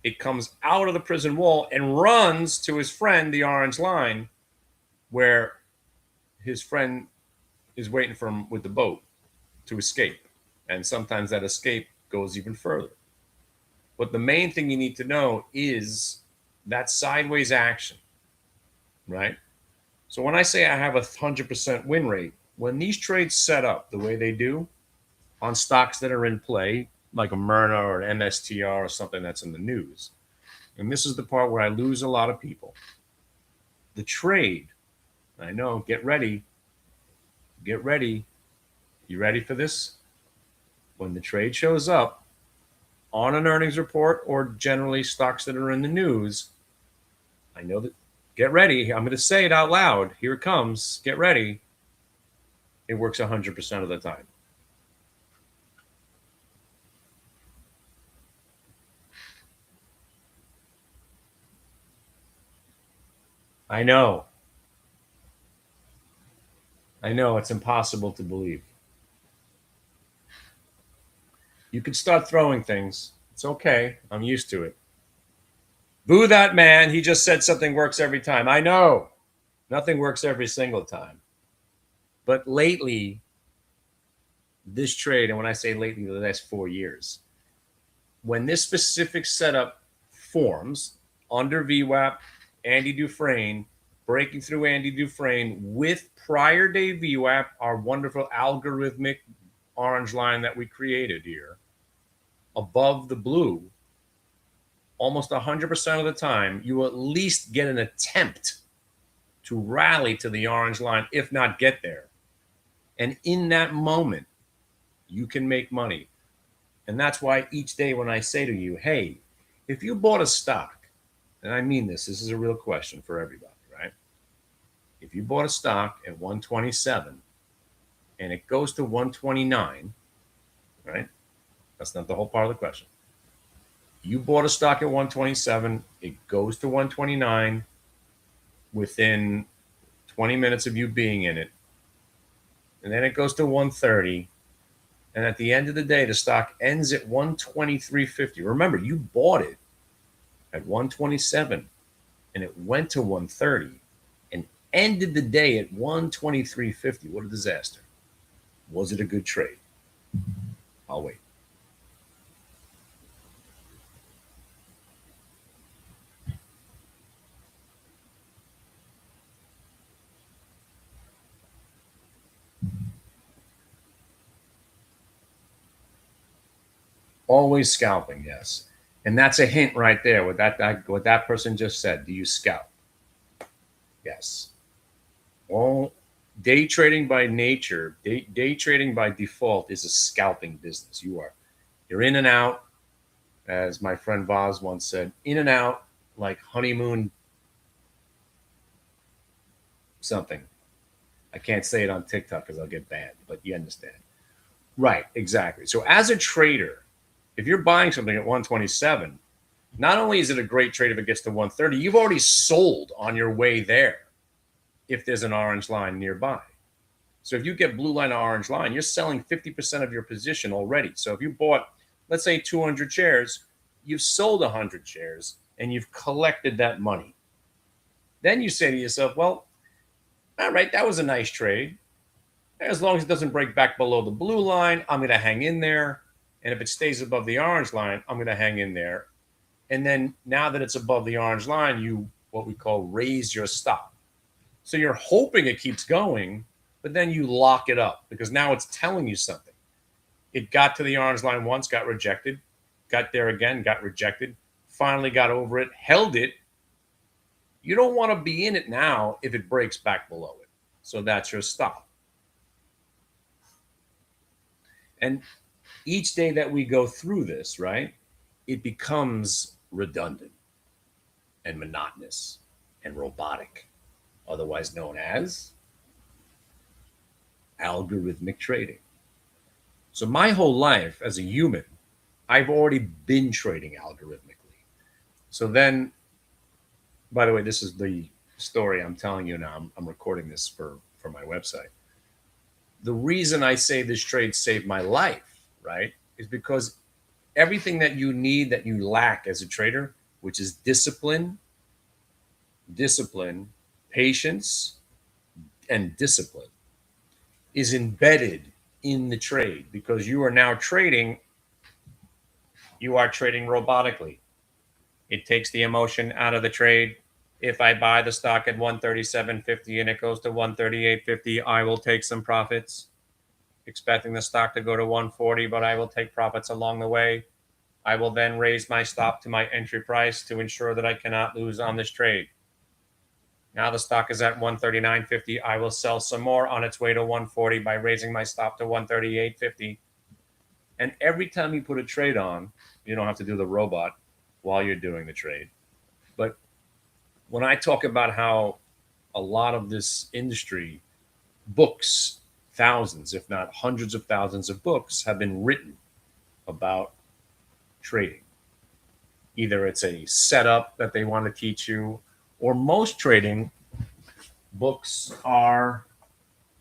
it comes out of the prison wall and runs to his friend, the orange line, where his friend is waiting for him with the boat to escape. And sometimes that escape goes even further. But the main thing you need to know is that sideways action, right? So when I say I have a 100% win rate, when these trades set up the way they do on stocks that are in play, like a Myrna or an MSTR or something that's in the news, and this is the part where I lose a lot of people. The trade, I know, get ready. Get ready. You ready for this? When the trade shows up on an earnings report or generally stocks that are in the news, I know that, get ready. I'm going to say it out loud. Here it comes. Get ready. It works 100% of the time. I know. I know it's impossible to believe. You can start throwing things. It's okay. I'm used to it. Boo that man. He just said something works every time. I know. Nothing works every single time. But lately, this trade, and when I say lately, the last 4 years, when this specific setup forms under VWAP, Andy Dufresne, breaking through Andy Dufresne with prior day VWAP, our wonderful algorithmic orange line that we created here, above the blue, almost 100% of the time, you will at least get an attempt to rally to the orange line, if not get there. And in that moment, you can make money. And that's why each day when I say to you, hey, if you bought a stock, and I mean this is a real question for everybody, right? If you bought a stock at 127 and it goes to 129, right? That's not the whole part of the question. You bought a stock at 127, it goes to 129 within 20 minutes of you being in it. And then it goes to 130. And at the end of the day, the stock ends at 123.50. Remember, you bought it at 127 and it went to 130 and ended the day at 123.50. What a disaster. Was it a good trade? I'll wait. Always scalping, yes. And that's a hint right there. What that person just said. Do you scalp? Yes. Well, day trading by nature, day trading by default is a scalping business. You're in and out, as my friend Voz once said, in and out like honeymoon something. I can't say it on TikTok because I'll get banned, but you understand. Right, exactly. So as a trader, if you're buying something at 127, not only is it a great trade if it gets to 130, you've already sold on your way there if there's an orange line nearby. So if you get blue line or orange line, you're selling 50% of your position already. So if you bought, let's say 200 shares, you've sold 100 shares and you've collected that money. Then you say to yourself, well, all right, that was a nice trade. As long as it doesn't break back below the blue line, I'm going to hang in there. And if it stays above the orange line, I'm going to hang in there. And then now that it's above the orange line, you what we call raise your stop. So you're hoping it keeps going, but then you lock it up because now it's telling you something. It got to the orange line once, got rejected, got there again, got rejected, finally got over it, held it. You don't want to be in it now if it breaks back below it. So that's your stop. And each day that we go through this, right, it becomes redundant and monotonous and robotic, otherwise known as algorithmic trading. So my whole life as a human, I've already been trading algorithmically. So then, by the way, this is the story I'm telling you now. I'm recording this for my website. The reason I say this trade saved my life, right, is because everything that you need, that you lack as a trader, which is discipline, patience, and discipline, is embedded in the trade because you are now trading. You are trading robotically. It takes the emotion out of the trade. If I buy the stock at 137.50 and it goes to 138.50, I will take some profits, expecting the stock to go to 140, but I will take profits along the way. I will then raise my stop to my entry price to ensure that I cannot lose on this trade. Now the stock is at 139.50. I will sell some more on its way to 140 by raising my stop to 138.50. And every time you put a trade on, you don't have to do the robot while you're doing the trade. But when I talk about how a lot of this industry, books, thousands, if not hundreds of thousands of books have been written about trading. Either it's a setup that they want to teach you, or most trading books are,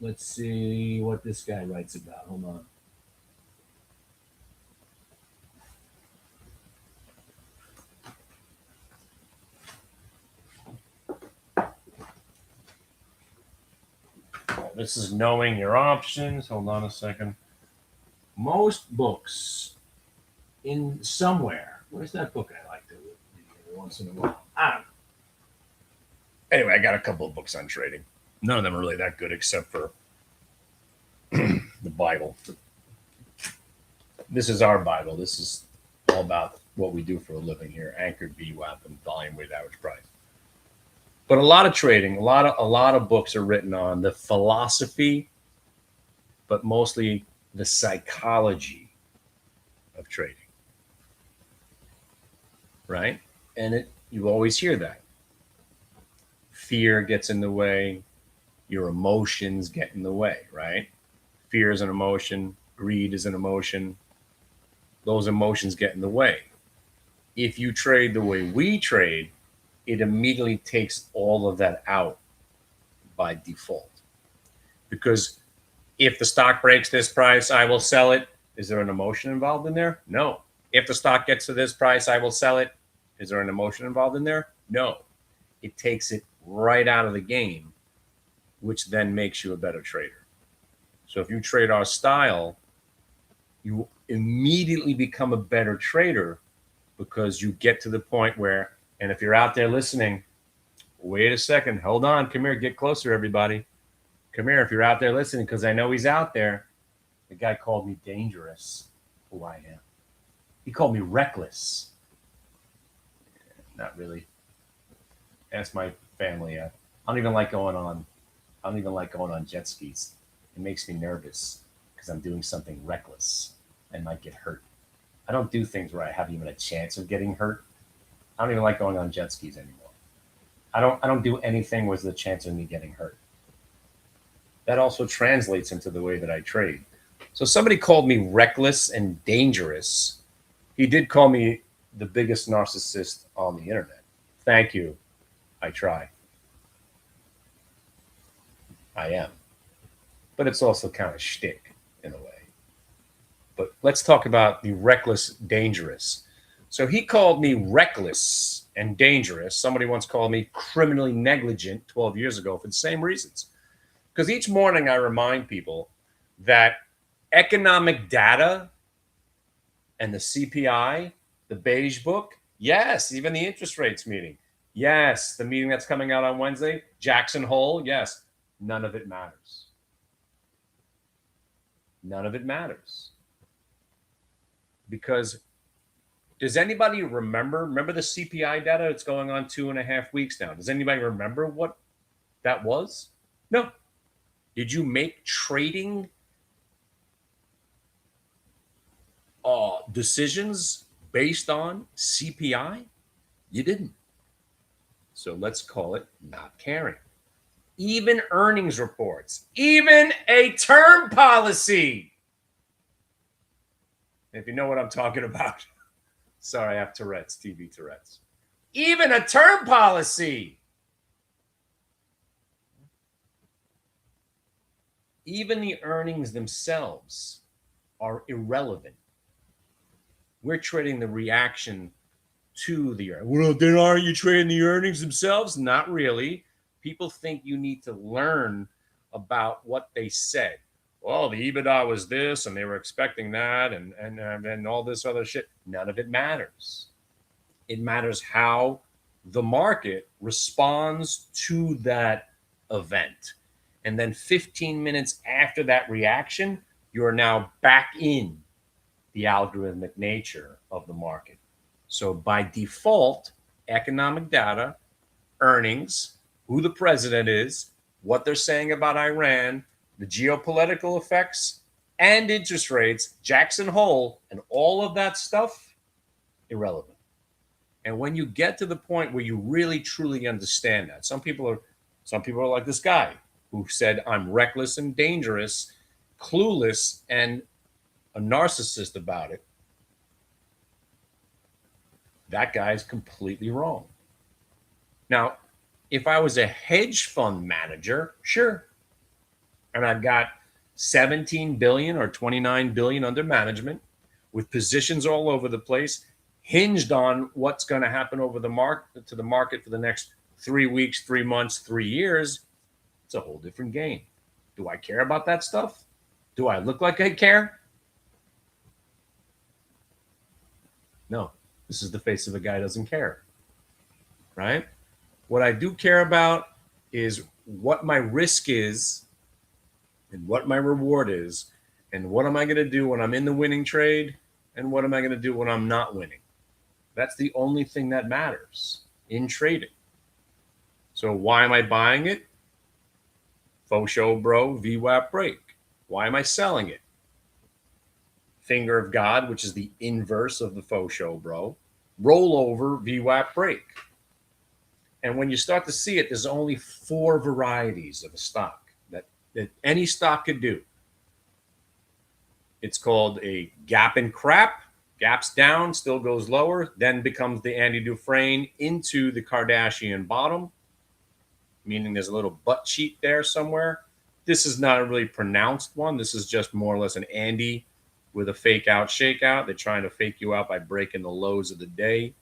let's see what this guy writes about. Hold on. This is knowing your options. Hold on a second. Most books in somewhere. Where's that book I like to read every once in a while? I don't know. Anyway, I got a couple of books on trading. None of them are really that good except for the Bible. This is our Bible. This is all about what we do for a living here, anchored VWAP and volume weighted average price. But a lot of trading, a lot of books are written on the philosophy, but mostly the psychology of trading. Right? And you always hear that. Fear gets in the way, your emotions get in the way, right? Fear is an emotion, greed is an emotion. Those emotions get in the way. If you trade the way we trade, it immediately takes all of that out by default. Because if the stock breaks this price, I will sell it. Is there an emotion involved in there? No. If the stock gets to this price, I will sell it. Is there an emotion involved in there? No. It takes it right out of the game, which then makes you a better trader. So if you trade our style, you immediately become a better trader because you get to the point where, and if you're out there listening, wait a second, hold on, come here, get closer, everybody. Come here, if you're out there listening, because I know he's out there. The guy called me dangerous, who I am. He called me reckless. Not really. Ask my family. I don't even like going on jet skis. It makes me nervous because I'm doing something reckless. I might get hurt. I don't do things where I have even a chance of getting hurt. I don't even like going on jet skis anymore. I don't do anything with the chance of me getting hurt. That also translates into the way that I trade. So somebody called me reckless and dangerous. He did call me the biggest narcissist on the internet. Thank you. I try. I am. but it's also kind of shtick in a way. But let's talk about the reckless, dangerous. So he called me reckless and dangerous. Somebody once called me criminally negligent 12 years ago for the same reasons. Because each morning I remind people that economic data and the CPI, the beige book, yes, even the interest rates meeting, yes, the meeting that's coming out on Wednesday, Jackson Hole, yes, none of it matters. None of it matters. Because does anybody remember the CPI data? It's going on 2.5 weeks now. Does anybody remember what that was? No. Did you make trading decisions based on CPI? You didn't. So let's call it not caring. Even earnings reports, even a term policy. If you know what I'm talking about. Sorry, I have Tourette's, TV Tourette's. Even a term policy. Even the earnings themselves are irrelevant. We're trading the reaction to the earnings. Well, then aren't you trading the earnings themselves? Not really. People think you need to learn about what they said. Well, the EBITDA was this, and they were expecting that, and all this other shit. None of it matters. It matters how the market responds to that event. And then 15 minutes after that reaction, you're now back in the algorithmic nature of the market. So by default, economic data, earnings, who the president is, what they're saying about Iran, the geopolitical effects, and interest rates, Jackson Hole, and all of that stuff, irrelevant. And when you get to the point where you really truly understand that, some people are like this guy who said, I'm reckless and dangerous, clueless, and a narcissist about it. That guy's completely wrong. Now, if I was a hedge fund manager, sure, and I've got 17 billion or 29 billion under management with positions all over the place, hinged on what's going to happen over the market to the market for the next 3 weeks, 3 months, 3 years, it's a whole different game. Do I care about that stuff? Do I look like I care? No, this is the face of a guy who doesn't care, right? What I do care about is what my risk is and what my reward is, and what am I going to do when I'm in the winning trade, and what am I going to do when I'm not winning. That's the only thing that matters in trading. So why am I buying it? Faux show, bro, VWAP break. Why am I selling it? Finger of God, which is the inverse of the faux show, bro. Rollover, VWAP break. And when you start to see it, there's only 4 varieties of a stock that any stock could do. It's called a gap and crap. Gaps down, still goes lower, then becomes the Andy Dufresne into the Kardashian bottom, meaning there's a little butt cheek there somewhere. This is not a really pronounced one. This is just more or less an Andy with a fake out, shake out. They're trying to fake you out by breaking the lows of the day.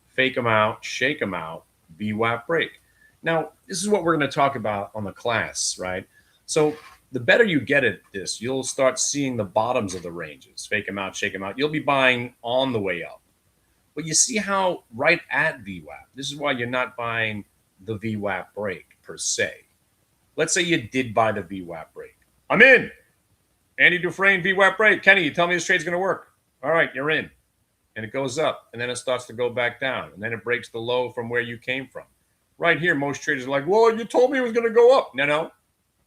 Fake them out, shake them out, VWAP break. Now, this is what we're going to talk about on the class, right? So the better you get at this, you'll start seeing the bottoms of the ranges. Fake them out, shake them out. You'll be buying on the way up. But you see how right at VWAP, this is why you're not buying the VWAP break per se. Let's say you did buy the VWAP break. I'm in. Andy Dufresne, VWAP break. Kenny, you tell me this trade's going to work. All right, you're in. And it goes up, and then it starts to go back down, and then it breaks the low from where you came from. Right here, most traders are like, well, you told me it was going to go up. No.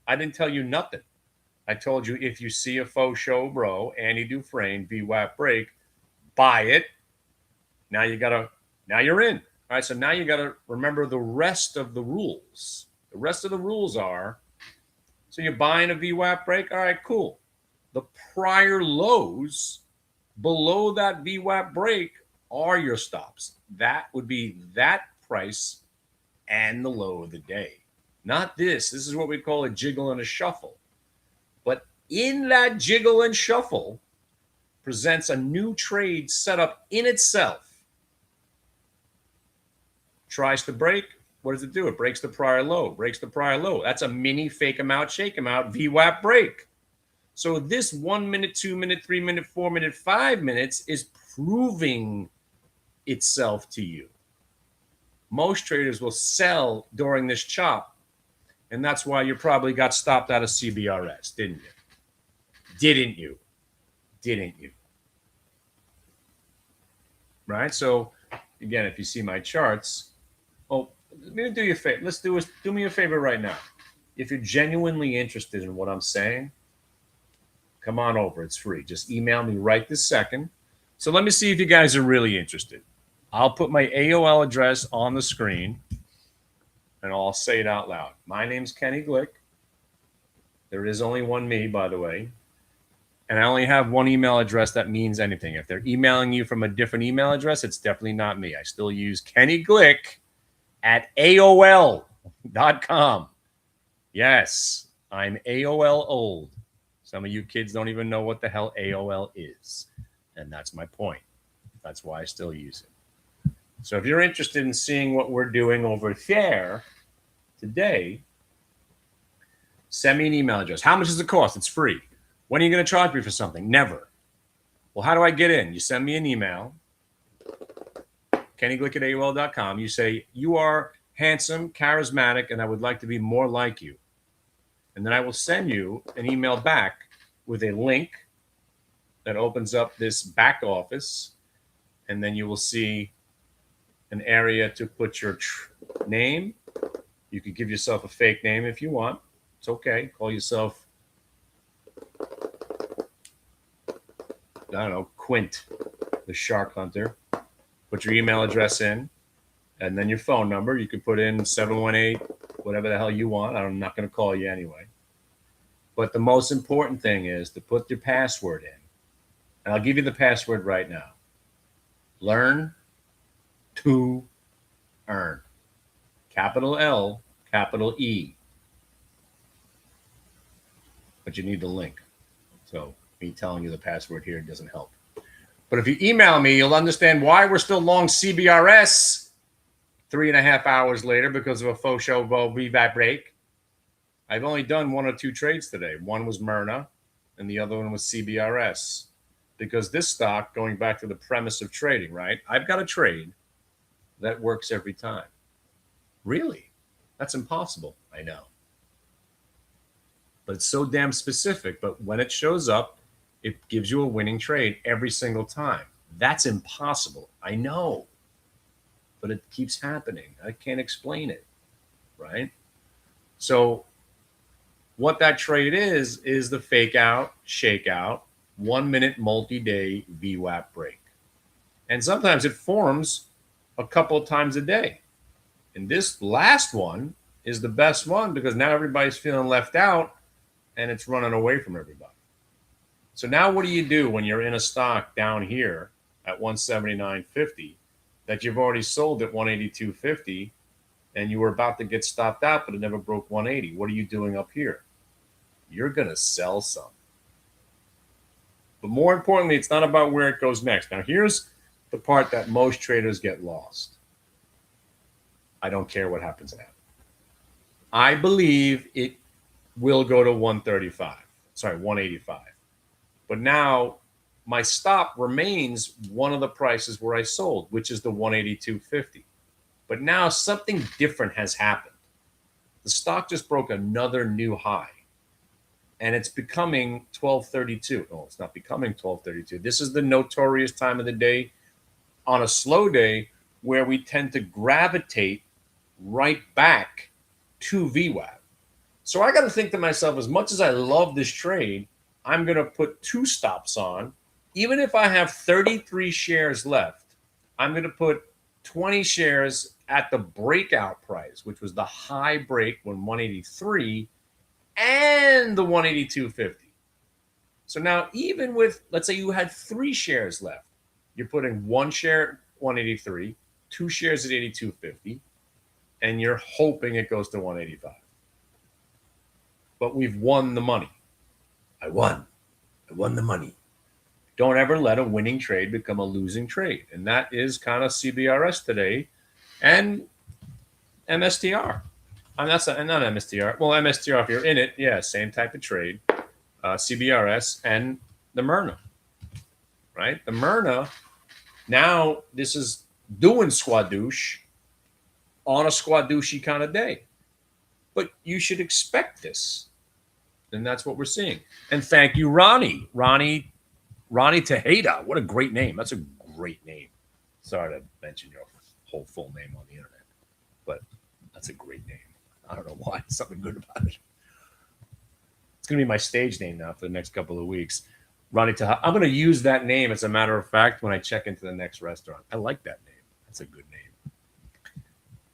I didn't tell you nothing. I told you if you see a faux show, bro, Andy Dufresne, VWAP break, buy it. Now you're in. All right, so now you got to remember the rest of the rules. The rest of the rules are, so you're buying a VWAP break? All right, cool. The prior lows below that VWAP break are your stops. That would be that price and the low of the day. Not this. This is what we call a jiggle and a shuffle. in that jiggle and shuffle presents a new trade setup in itself. Tries to break. What does it do? It breaks the prior low, breaks the prior low. That's a mini fake them out, shake them out, VWAP break. So this 1 minute, 2 minute, 3 minute, 4 minute, 5 minutes is proving itself to you. Most traders will sell during this chop, and that's why you probably got stopped out of CBRS, didn't you? Didn't you? Didn't you? Right? So again, if you see my charts, oh, let me do you a favor. Do me a favor right now. If you're genuinely interested in what I'm saying, come on over. It's free. Just email me right this second. So let me see if you guys are really interested. I'll put my AOL address on the screen, and I'll say it out loud. My name's Kenny Glick. There is only one me, by the way. And I only have one email address that means anything. If they're emailing you from a different email address, it's definitely not me. I still use Kenny Glick at AOL.com. Yes, I'm AOL old. Some of you kids don't even know what the hell AOL is. And that's my point. That's why I still use it. So if you're interested in seeing what we're doing over there today, send me an email address. How much does it cost? It's free. When are you going to charge me for something? Never. Well, how do I get in? You send me an email, kennyglick@aol.com. You say, you are handsome, charismatic, and I would like to be more like you. And then I will send you an email back with a link that opens up this back office. And then you will see an area to put your name. You could give yourself a fake name if you want. It's okay. Call yourself, I don't know, Quint, the shark hunter. Put your email address in, and then your phone number. You could put in 718, whatever the hell you want. I'm not going to call you anyway. But the most important thing is to put your password in. And I'll give you the password right now. Learn to earn. Capital L, capital E. But you need the link. So me telling you the password here doesn't help. But if you email me, you'll understand why we're still long CBRS 3.5 hours later because of a faux show VWAP break. I've only done 1 or 2 trades today. One was Myrna, and the other one was CBRS. Because this stock, going back to the premise of trading, right? I've got a trade that works every time. Really? That's impossible. I know. But it's so damn specific. But when it shows up, it gives you a winning trade every single time. That's impossible. I know. But it keeps happening. I can't explain it, right? So what that trade is the fake out, shake out, 1 minute multi-day VWAP break. And sometimes it forms a couple of times a day. And this last one is the best one because now everybody's feeling left out and it's running away from everybody. So now what do you do when you're in a stock down here at 179.50 that you've already sold at 182.50 and you were about to get stopped out, but it never broke 180? What are you doing up here? You're going to sell some. But more importantly, it's not about where it goes next. Now, here's the part that most traders get lost. I don't care what happens now. I believe it will go to 185. But now my stop remains one of the prices where I sold, which is the 182.50. But now something different has happened. The stock just broke another new high. And it's becoming 1232. No, it's not becoming 1232. This is the notorious time of the day on a slow day where we tend to gravitate right back to VWAP. So I got to think to myself, as much as I love this trade, I'm going to put 2 stops on. Even if I have 33 shares left, I'm going to put 20 shares at the breakout price, which was the high break when 183 and the 182.50. So now even with, let's say you had 3 shares left, you're putting 1 share at 183, 2 shares at 82.50, and you're hoping it goes to 185. But we've won the money. I won the money. Don't ever let a winning trade become a losing trade. And that is kind of CBRS today and MSTR. That's not MSTR. Well, MSTR, if you're in it, yeah, same type of trade. CBRS and the Myrna, right? The Myrna, now this is doing squadouche on a squadouche kind of day. But you should expect this. And that's what we're seeing. And thank you, Ronnie. Ronnie Tejeda. What a great name. That's a great name. Sorry to mention your whole full name on the internet, but that's a great name. I don't know why. It's something good about it. It's going to be my stage name now for the next couple of weeks. Ronnie Tejeda. I'm going to use that name, as a matter of fact, when I check into the next restaurant. I like that name. That's a good name.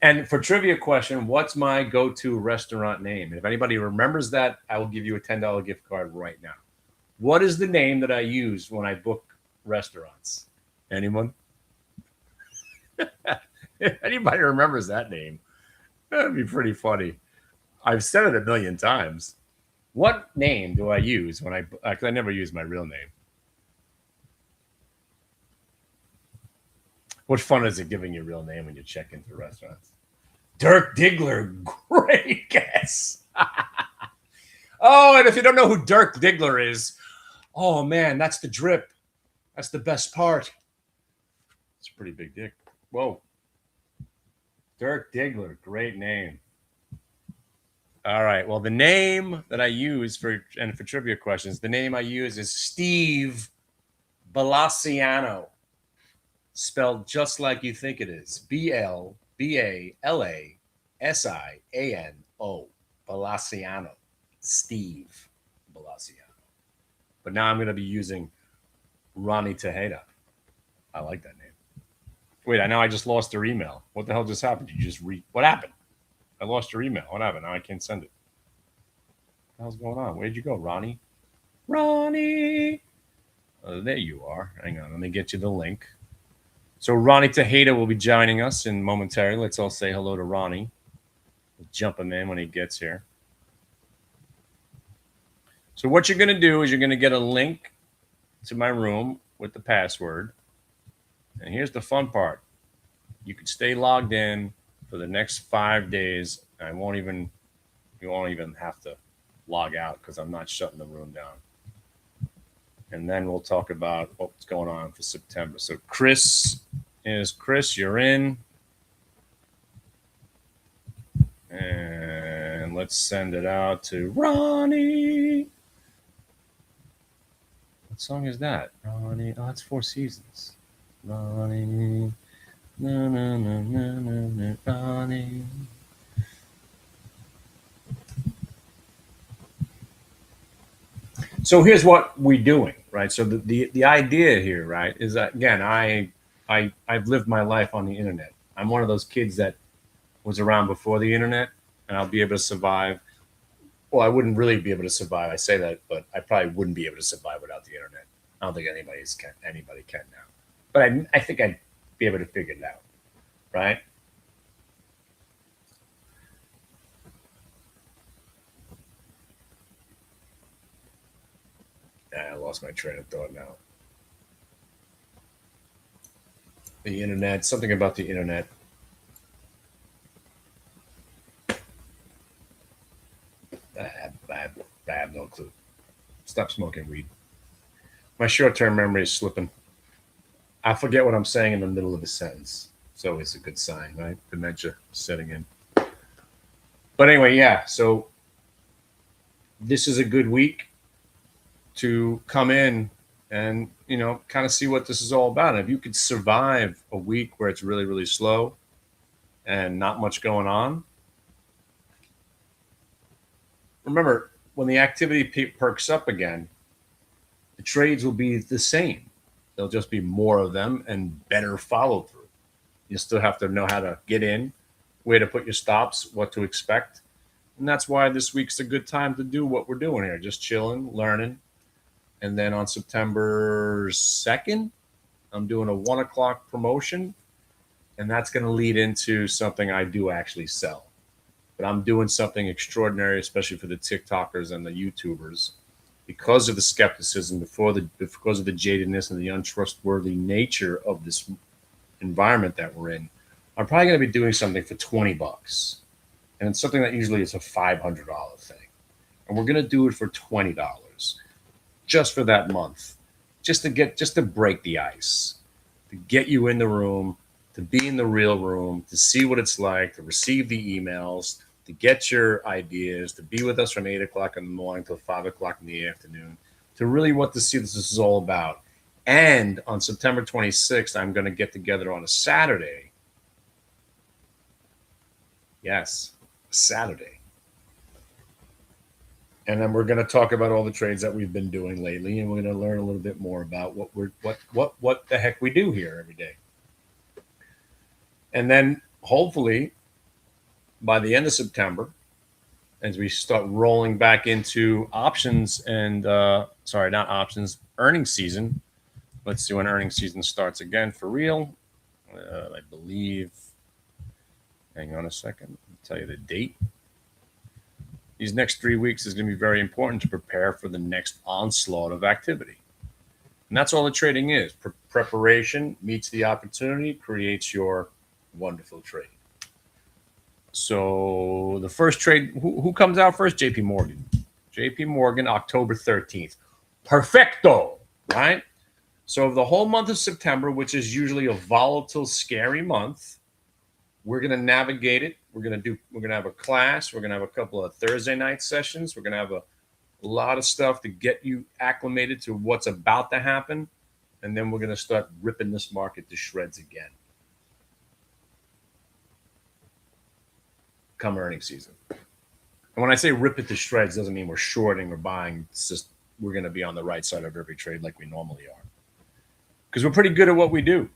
And for trivia question, what's my go-to restaurant name? And if anybody remembers that, I will give you a $10 gift card right now. What is the name that I use when I book restaurants? Anyone? If anybody remembers that name, that'd be pretty funny. I've said it a million times. What name do I use when because I never use my real name. What fun is it giving your real name when you check into restaurants? Dirk Diggler, great guess. Oh, and if you don't know who Dirk Diggler is, oh man, that's the drip. That's the best part. It's a pretty big dick. Whoa. Dirk Diggler, great name. All right. Well, the name that I use for trivia questions, the name I use is Steve Balaciano, spelled just like you think it is. Balalasano. Balaciano. Steve Balaciano. But now I'm going to be using Ronnie Tejeda. I like that name. Wait, I know I just lost their email. What the hell just happened? You just what happened? I lost your email. What happened? Now I can't send it. What the hell's going on? Where'd you go, Ronnie? Ronnie! There you are. Hang on. Let me get you the link. So Ronnie Tejeda will be joining us in momentarily. Let's all say hello to Ronnie. We'll jump him in when he gets here. So what you're going to do is you're going to get a link to my room with the password. And here's the fun part. You can stay logged in for the next 5 days. You won't even have to log out because I'm not shutting the room down. And then we'll talk about what's going on for September. So Chris, you're in. And let's send it out to Ronnie. What song is that? Ronnie. Oh, it's Four Seasons. Ronnie. No, no, no, no, no, no, Ronnie. So here's what we're doing, right? So the idea here, right, is that again, I've lived my life on the internet. I'm one of those kids that was around before the internet, and I'll be able to survive. Well, I wouldn't really be able to survive. I say that, but I probably wouldn't be able to survive without the internet. I don't think anybody can now. But I think I'd be able to figure it out, right? I lost my train of thought now. The internet, something about the internet. I have no clue. Stop smoking weed. My short-term memory is slipping. I forget what I'm saying in the middle of a sentence. It's always a good sign, right? Dementia setting in. But anyway, yeah. So this is a good week to come in and, kind of see what this is all about. And if you could survive a week where it's really, really slow and not much going on, remember, when the activity perks up again, the trades will be the same. There'll just be more of them and better follow through. You still have to know how to get in, where to put your stops, what to expect. And that's why this week's a good time to do what we're doing here, just chilling, learning. And then on September 2nd, I'm doing a 1 o'clock promotion, and that's going to lead into something I do actually sell. But I'm doing something extraordinary, especially for the TikTokers and the YouTubers. because of the skepticism, because of the jadedness and the untrustworthy nature of this environment that we're in, I'm probably going to be doing something for $20. And it's something that usually is a $500 thing. And we're going to do it for $20 just for that month, just to break the ice, to get you in the room, to be in the real room, to see what it's like, to receive the emails, to get your ideas, to be with us from 8 o'clock in the morning till 5 o'clock in the afternoon, to really want to see what this is all about. And on September 26th, I'm going to get together on a Saturday. Yes, Saturday. And then we're going to talk about all the trades that we've been doing lately, and we're going to learn a little bit more about what the heck we do here every day. And then hopefully by the end of September, as we start rolling back into options and not options, earnings season. Let's see when earnings season starts again for real. I believe. Hang on a second. I'll tell you the date. These next 3 weeks is going to be very important to prepare for the next onslaught of activity. And that's all the trading is. Preparation meets the opportunity, creates your wonderful trade. So the first trade, who comes out first? JP Morgan. JP Morgan, October 13th. Perfecto, right? So the whole month of September, which is usually a volatile, scary month, we're going to navigate it. We're going to have a class. We're going to have a couple of Thursday night sessions. We're going to have a lot of stuff to get you acclimated to what's about to happen. And then we're going to start ripping this market to shreds again. Come earnings season. And when I say rip it to shreds, doesn't mean we're shorting or buying. It's just we're going to be on the right side of every trade like we normally are. Because we're pretty good at what we do.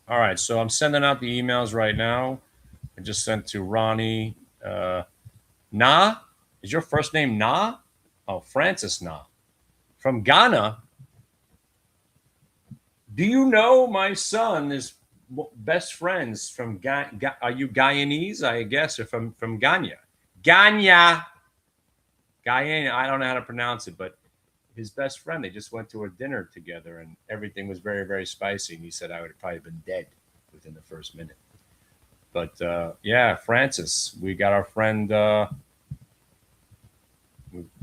All right, so I'm sending out the emails right now. I just sent to Ronnie. Na? Is your first name Na? Oh, Francis Na. From Ghana. Do you know my son is best friends from are you Guyanese, I guess, or from Ghana? Guyana. I don't know how to pronounce it, but his best friend, they just went to a dinner together and everything was very, very spicy. And he said I would have probably been dead within the first minute. But yeah, Francis, we got our friend.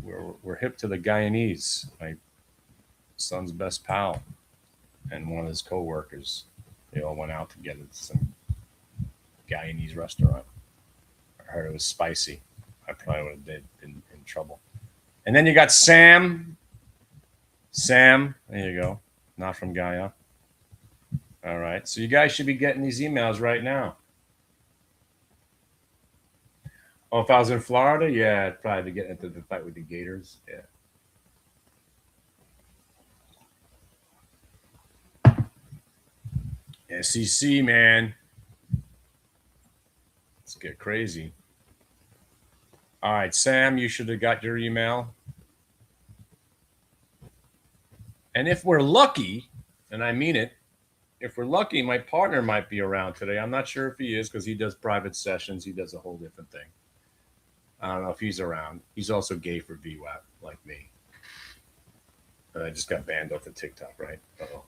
We're hip to the Guyanese. My son's best pal and one of his co-workers. They all went out together to some Guyanese restaurant. I heard it was spicy. I probably would have been in trouble. And then you got Sam. Sam, there you go. Not from Gaia. All right. So you guys should be getting these emails right now. Oh, if I was in Florida, yeah, I'd probably get into the fight with the Gators. Yeah. SEC, man. Let's get crazy. All right, Sam, you should have got your email. And if we're lucky, and I mean it, if we're lucky, my partner might be around today. I'm not sure if he is because he does private sessions. He does a whole different thing. I don't know if he's around. He's also gay for VWAP, like me. And I just got banned off of TikTok, right? Uh-oh.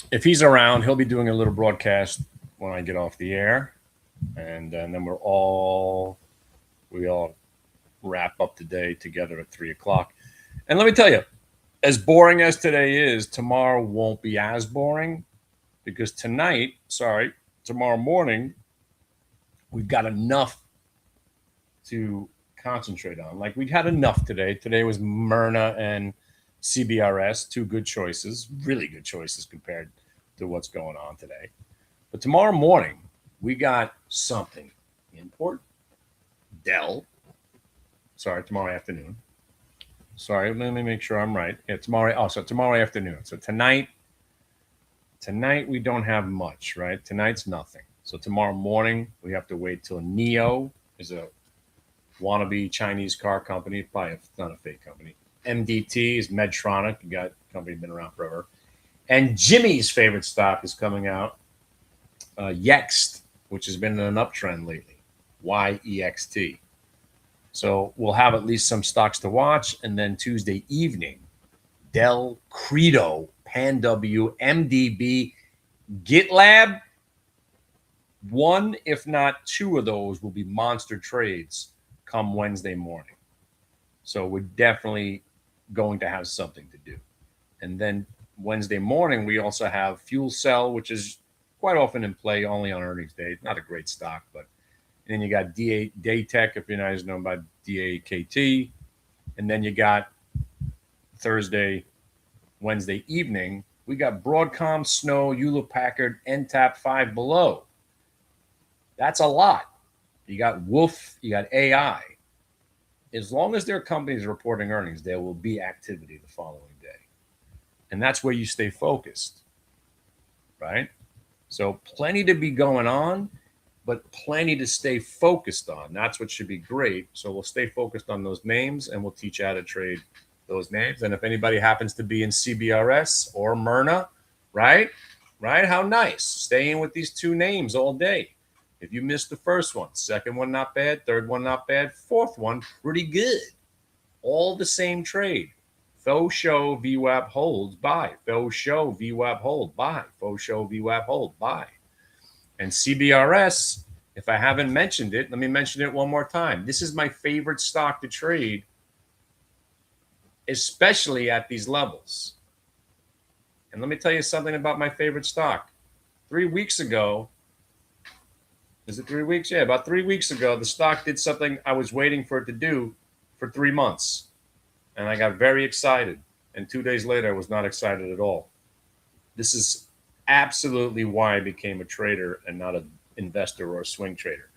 If he's around, he'll be doing a little broadcast when I get off the air. And then we all wrap up the day together at 3 o'clock. And let me tell you, as boring as today is, tomorrow won't be as boring because tomorrow morning, we've got enough to concentrate on. Like we had enough today. Today was Myrna and CBRS, two good choices, really good choices compared to what's going on today. But tomorrow morning, we got something important. Tomorrow afternoon. Sorry, let me make sure I'm right. Yeah, tomorrow afternoon. So tonight we don't have much, right? Tonight's nothing. So tomorrow morning, we have to wait till NIO is a wannabe Chinese car company. Probably not a fake company. MDT is Medtronic. You got company been around forever. And Jimmy's favorite stock is coming out, Yext, which has been in an uptrend lately, YEXT. So we'll have at least some stocks to watch. And then Tuesday evening, Del Credo, Pan W, MDB, GitLab. One, if not two of those, will be monster trades come Wednesday morning. So we're definitely going to have something to do. And then Wednesday morning, we also have Fuel Cell, which is quite often in play only on earnings day. Not a great stock, but and then you got Daytech, if you're not as known by DAKT. And then you got Wednesday evening, we got Broadcom, Snow, Hewlett Packard, NTAP, Five Below. That's a lot. You got Wolf, you got AI. As long as their companies are reporting earnings, there will be activity the following day. And that's where you stay focused, right? So plenty to be going on, but plenty to stay focused on. That's what should be great. So we'll stay focused on those names, and we'll teach you how to trade those names. And if anybody happens to be in CBRS or Myrna, right? How nice. Staying with these two names all day. If you missed the first one, second one not bad, third one not bad, fourth one pretty good. All the same trade. Faux show VWAP holds, buy. Faux show VWAP hold, buy. Faux show VWAP hold, buy. And CBRS, if I haven't mentioned it, let me mention it one more time. This is my favorite stock to trade, especially at these levels. And let me tell you something about my favorite stock. 3 weeks ago, is it 3 weeks? Yeah, about 3 weeks ago, the stock did something I was waiting for it to do for 3 months. And I got very excited. And 2 days later, I was not excited at all. This is absolutely why I became a trader and not an investor or a swing trader.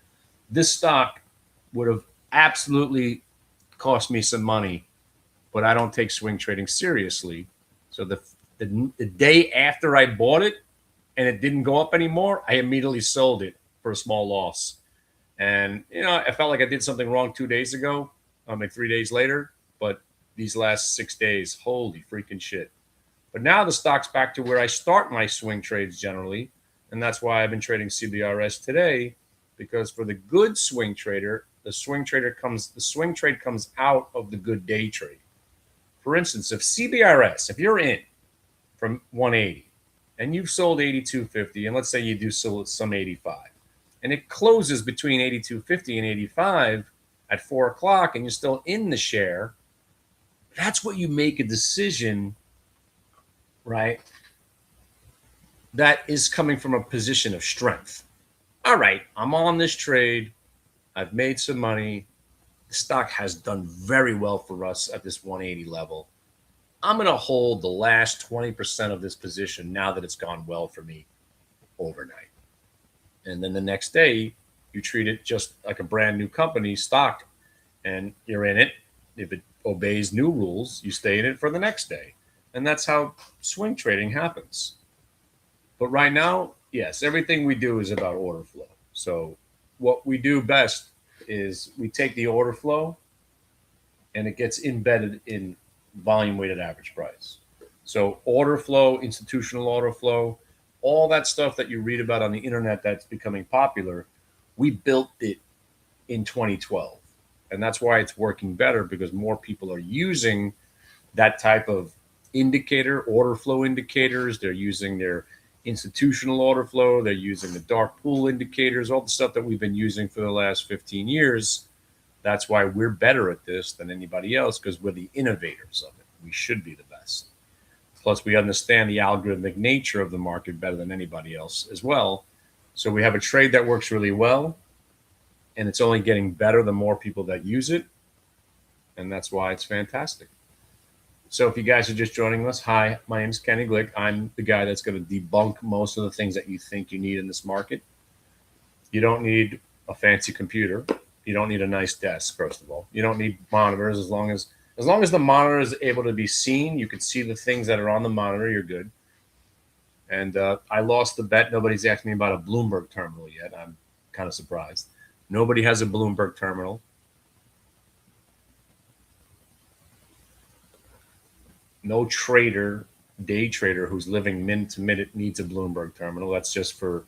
This stock would have absolutely cost me some money, but I don't take swing trading seriously. So the day after I bought it and it didn't go up anymore, I immediately sold it for a small loss. And, I felt like I did something wrong 2 days ago, 3 days later, but these last 6 days, holy freaking shit. But now the stock's back to where I start my swing trades generally. And that's why I've been trading CBRS today, because for the good swing trader, the swing trade comes out of the good day trade. For instance, if CBRS, if you're in from 180 and you've sold 82.50, and let's say you do sell some 85, and it closes between 82.50 and 85 at 4 o'clock, and you're still in the share, that's what you make a decision, right? That is coming from a position of strength. All right, I'm on this trade. I've made some money. The stock has done very well for us at this 180 level. I'm going to hold the last 20% of this position now that it's gone well for me overnight. And then the next day, you treat it just like a brand new company stock, and you're in it. If it obeys new rules, you stay in it for the next day. And that's how swing trading happens. But right now, yes, everything we do is about order flow. So what we do best is we take the order flow and it gets embedded in volume weighted average price. So order flow, institutional order flow, all that stuff that you read about on the internet that's becoming popular, we built it in 2012. And that's why it's working better, because more people are using that type of indicator, order flow indicators. They're using their institutional order flow. They're using the dark pool indicators, all the stuff that we've been using for the last 15 years. That's why we're better at this than anybody else, because we're the innovators of it. We should be the best. Plus, we understand the algorithmic nature of the market better than anybody else as well. So we have a trade that works really well, and it's only getting better the more people that use it. And that's why it's fantastic. So if you guys are just joining us, hi, my name is Kenny Glick. I'm the guy that's going to debunk most of the things that you think you need in this market. You don't need a fancy computer. You don't need a nice desk, first of all. You don't need monitors. As long as the monitor is able to be seen, you can see the things that are on the monitor, you're good. And I lost the bet. Nobody's asked me about a Bloomberg terminal yet. I'm kind of surprised. Nobody has a Bloomberg terminal. No trader day trader who's living minute to minute needs a Bloomberg terminal. That's just for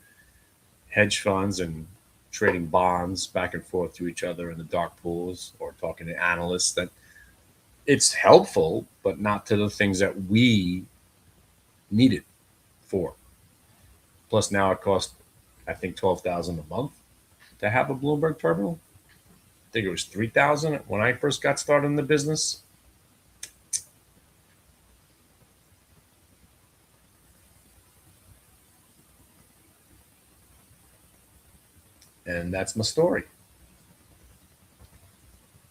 hedge funds and trading bonds back and forth to each other in the dark pools, or talking to analysts. That it's helpful, but not to the things that we need it for. Plus, now it costs, I think, $12,000 a month to have a Bloomberg terminal. I think it was $3,000 when I first got started in the business. And that's my story.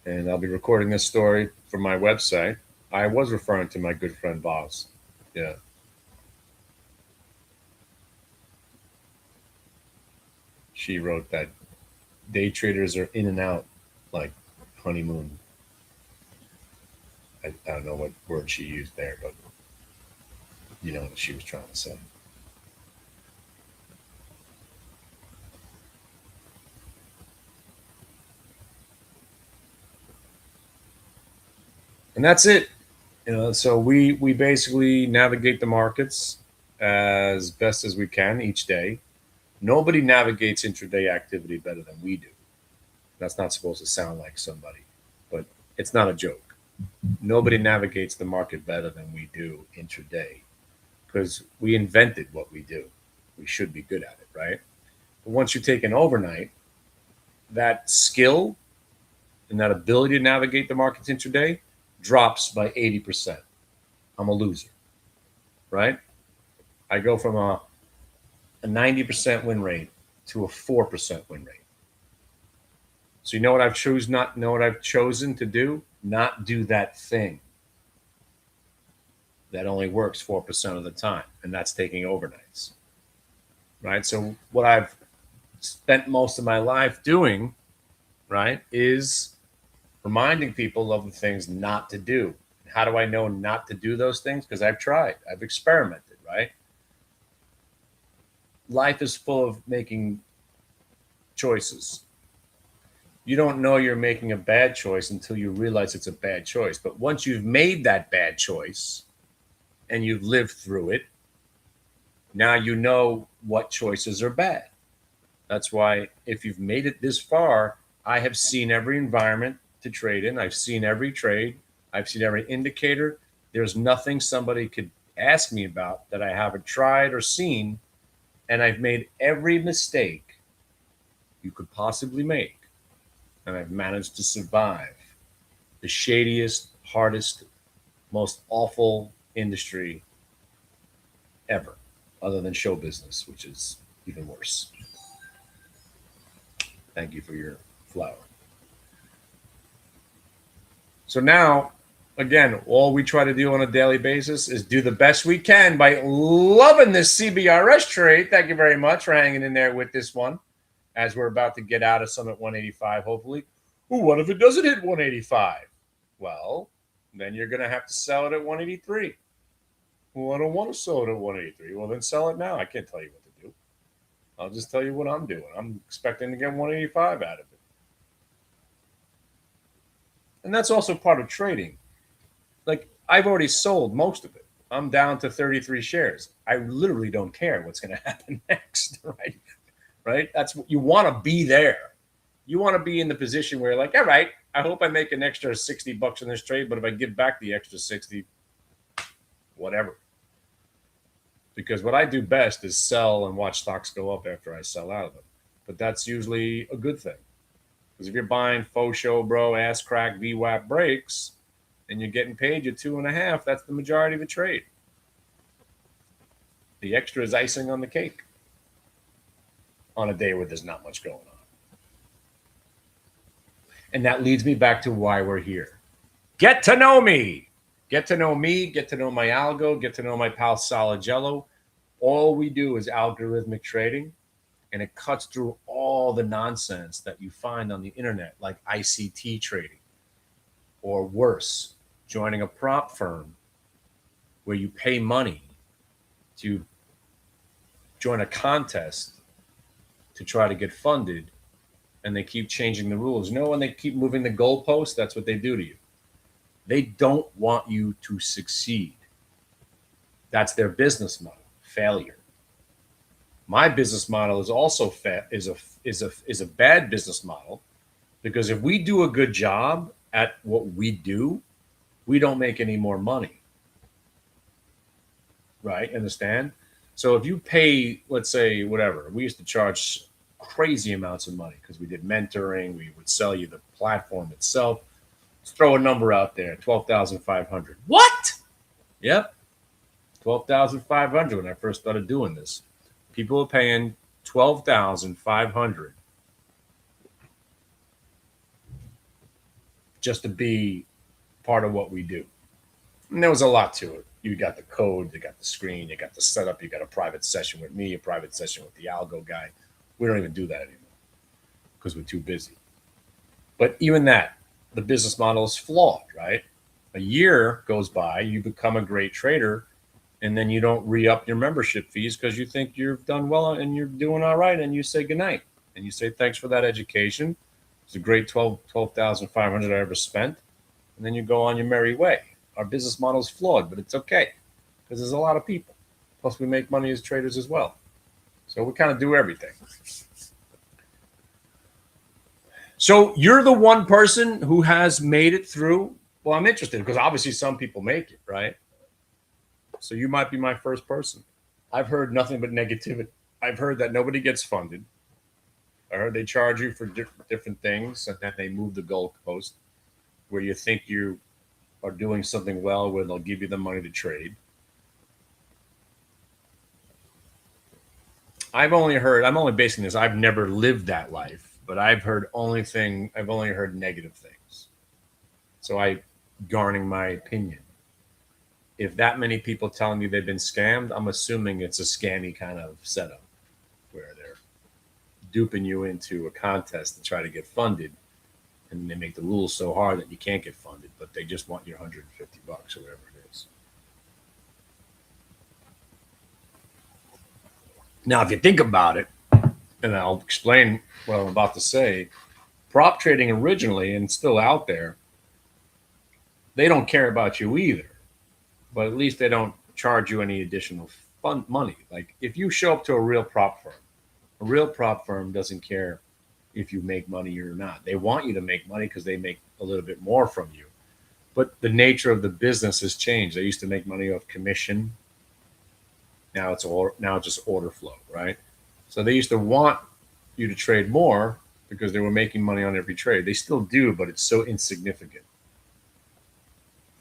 And I'll be recording this story for my website. I was referring to my good friend Boz. Yeah. She wrote that day traders are in and out like honeymoon. I don't know what word she used there, but you know what she was trying to say. And that's it. So we basically navigate the markets as best as we can each day. Nobody navigates intraday activity better than we do. That's not supposed to sound like somebody, but it's not a joke. Nobody navigates the market better than we do intraday, because we invented what we do. We should be good at it, right? But once you take an overnight, that skill and that ability to navigate the markets intraday drops by 80%. I'm a loser, right? I go from a 90% win rate to a 4% win rate. So you know what I've chosen to do? Not do that thing that only works 4% of the time, and that's taking overnights. Right? So what I've spent most of my life doing, right, is reminding people of the things not to do. How do I know not to do those things? Because I've tried, I've experimented, right? Life is full of making choices. You don't know you're making a bad choice until you realize it's a bad choice. But once you've made that bad choice and you've lived through it, now you know what choices are bad. That's why if you've made it this far, I have seen every environment to trade in. I've seen every trade. I've seen every indicator. There's nothing somebody could ask me about that I haven't tried or seen. And I've made every mistake you could possibly make. And I've managed to survive the shadiest, hardest, most awful industry ever, other than show business, which is even worse. Thank you for your flower. So now, again, all we try to do on a daily basis is do the best we can by loving this CBRS trade. Thank you very much for hanging in there with this one, as we're about to get out of some at 185, hopefully. Ooh, what if it doesn't hit 185? Well, then you're going to have to sell it at 183. Well, I don't want to sell it at 183. Well, then sell it now. I can't tell you what to do. I'll just tell you what I'm doing. I'm expecting to get 185 out of it. And that's also part of trading. Like, I've already sold most of it. I'm down to 33 shares. I literally don't care what's going to happen next, right? Right? That's what you want to be there. You want to be in the position where you're like, all right, I hope I make an extra $60 in this trade, but if I give back the extra 60, whatever. Because what I do best is sell and watch stocks go up after I sell out of them. But that's usually a good thing. Because if you're buying faux show, bro, ass crack, VWAP breaks, and you're getting paid your 2.5, that's the majority of the trade. The extra is icing on the cake on a day where there's not much going on. And that leads me back to why we're here. Get to know me. Get to know me, get to know my algo, get to know my pal Soligello. All we do is algorithmic trading, and it cuts through all the nonsense that you find on the internet, like ICT trading, or worse, joining a prop firm where you pay money to join a contest to try to get funded, and they keep changing the rules. You know, when they keep moving the goalposts, that's what they do to you. They don't want you to succeed. That's their business model. Failure. My business model is also is a bad business model, because if we do a good job at what we do, we don't make any more money. Right? Understand? So if you pay, let's say, whatever, we used to charge crazy amounts of money because we did mentoring, we would sell you the platform itself. Let's throw a number out there, 12,500. What? Yep. 12,500 when I first started doing this. People were paying 12,500 just to be part of what we do. And there was a lot to it. You got the code, you got the screen, you got the setup, you got a private session with me, a private session with the algo guy. We don't even do that anymore because we're too busy. But even that, the business model is flawed, right? A year goes by, you become a great trader, and then you don't re-up your membership fees because you think you've done well and you're doing all right, and you say goodnight. And you say, thanks for that education. It's a great 12,500 I ever spent. And then you go on your merry way. Our business model is flawed, but it's okay because there's a lot of people. Plus, we make money as traders as well. So we kind of do everything. So you're the one person who has made it through. Well, I'm interested because obviously some people make it, right? So you might be my first person. I've heard nothing but negativity. I've heard that nobody gets funded. I heard they charge you for different things, and that they move the goalpost where you think you are doing something well, where they'll give you the money to trade. I'm only basing this. I've never lived that life, but I've only heard negative things. So I garnering my opinion. If that many people telling me they've been scammed, I'm assuming it's a scammy kind of setup where they're duping you into a contest to try to get funded, and they make the rules so hard that you can't get funded, but they just want your $150 or whatever it is. Now, if you think about it, and I'll explain what I'm about to say, prop trading originally, and still out there, they don't care about you either, but at least they don't charge you any additional money. Like if you show up to a real prop firm doesn't care if you make money or not. They want you to make money because they make a little bit more from you. But the nature of the business has changed. They used to make money off commission. Now it's just order flow, right? So they used to want you to trade more because they were making money on every trade. They still do, but it's so insignificant.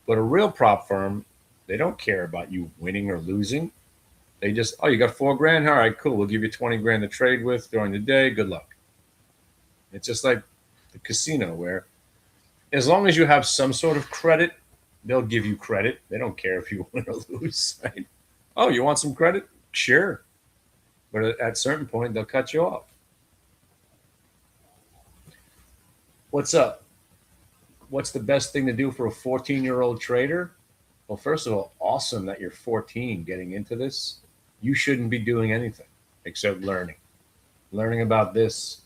But a real prop firm, they don't care about you winning or losing. They just, oh, you got $4,000? All right, cool. We'll give you 20 grand to trade with during the day. Good luck. It's just like the casino where as long as you have some sort of credit, they'll give you credit. They don't care if you win or lose, right? Oh, you want some credit? Sure. But at a certain point, they'll cut you off. What's up? What's the best thing to do for a 14-year-old trader? Well, first of all, awesome that you're 14 getting into this. You shouldn't be doing anything except learning. Learning about this.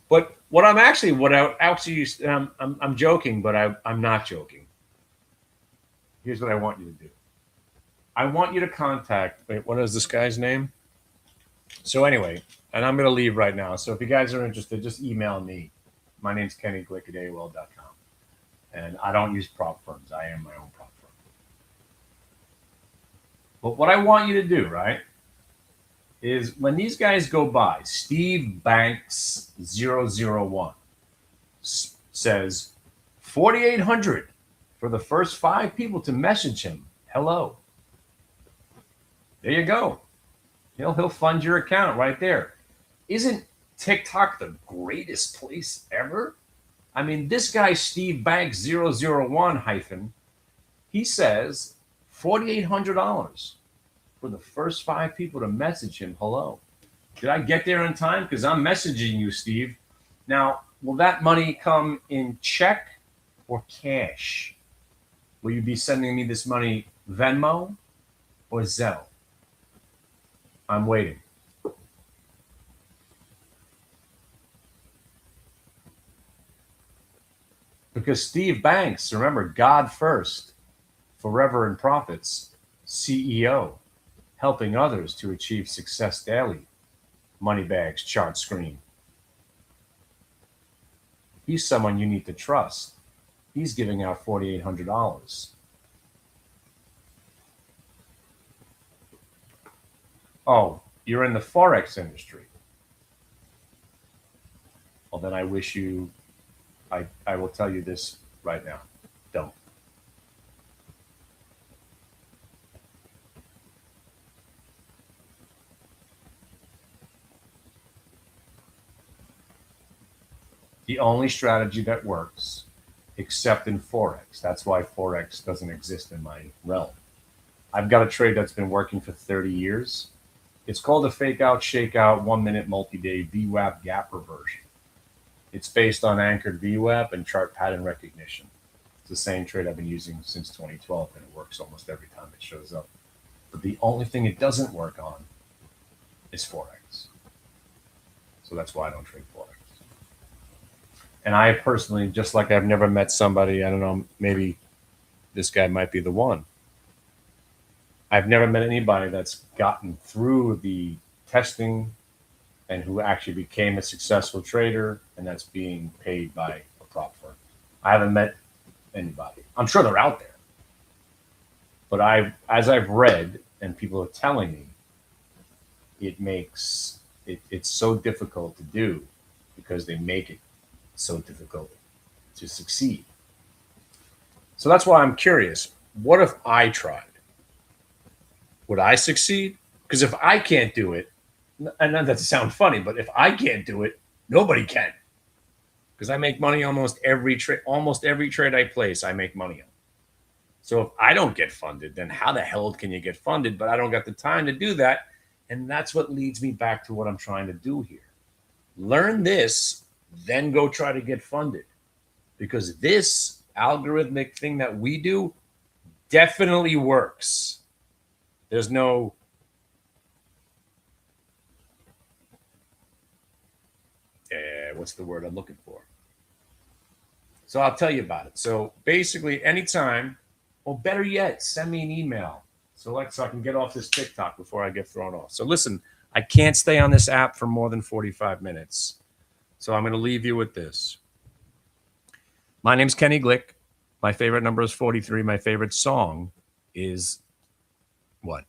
But I'm joking, but I'm not joking. Here's what I want you to do. I want you to contact, what is this guy's name? So anyway, and I'm going to leave right now. So if you guys are interested, just email me. My name's Kenny Glick at AOL.com. And I don't use prop firms. I am my own prop firm. But what I want you to do, right, is when these guys go by, Steve Banks 001 says 4,800 for the first 5 people to message him. Hello. There you go. He'll fund your account right there. Isn't TikTok the greatest place ever? I mean, this guy, Steve Banks 001 hyphen, he says $4,800 for the first 5 people to message him. Hello. Did I get there in time? Because I'm messaging you, Steve. Now, will that money come in check or cash? Will you be sending me this money Venmo or Zelle? I'm waiting. Because Steve Banks, remember, God first, forever in profits, CEO, helping others to achieve success daily, Moneybags chart screen. He's someone you need to trust. He's giving out $4,800. Oh, you're in the Forex industry. Well, then I wish you, I will tell you this right now. Don't. The only strategy that works, except in Forex, that's why Forex doesn't exist in my realm. I've got a trade that's been working for 30 years. It's called a fake out, shake out, 1 minute multi day VWAP gap reversion. It's based on anchored VWAP and chart pattern recognition. It's the same trade I've been using since 2012, and it works almost every time it shows up. But the only thing it doesn't work on is Forex. So that's why I don't trade Forex. And I personally, just like I've never met somebody, I don't know, maybe this guy might be the one. I've never met anybody that's gotten through the testing and who actually became a successful trader and that's being paid by a prop firm. I haven't met anybody. I'm sure they're out there. But as I've read and people are telling me, it's so difficult to do because they make it so difficult to succeed. So that's why I'm curious. What if I tried? Would I succeed? Because if I can't do it, and that doesn't sound funny, but if I can't do it, nobody can. Because I make money almost every trade I place, I make money on. So if I don't get funded, then how the hell can you get funded? But I don't got the time to do that. And that's what leads me back to what I'm trying to do here. Learn this, then go try to get funded. Because this algorithmic thing that we do definitely works. There's no what's the word I'm looking for? So I'll tell you about it. So basically, anytime, or better yet, send me an email so I can get off this TikTok before I get thrown off. So listen, I can't stay on this app for more than 45 minutes. So I'm going to leave you with this. My name's Kenny Glick. My favorite number is 43. My favorite song is what?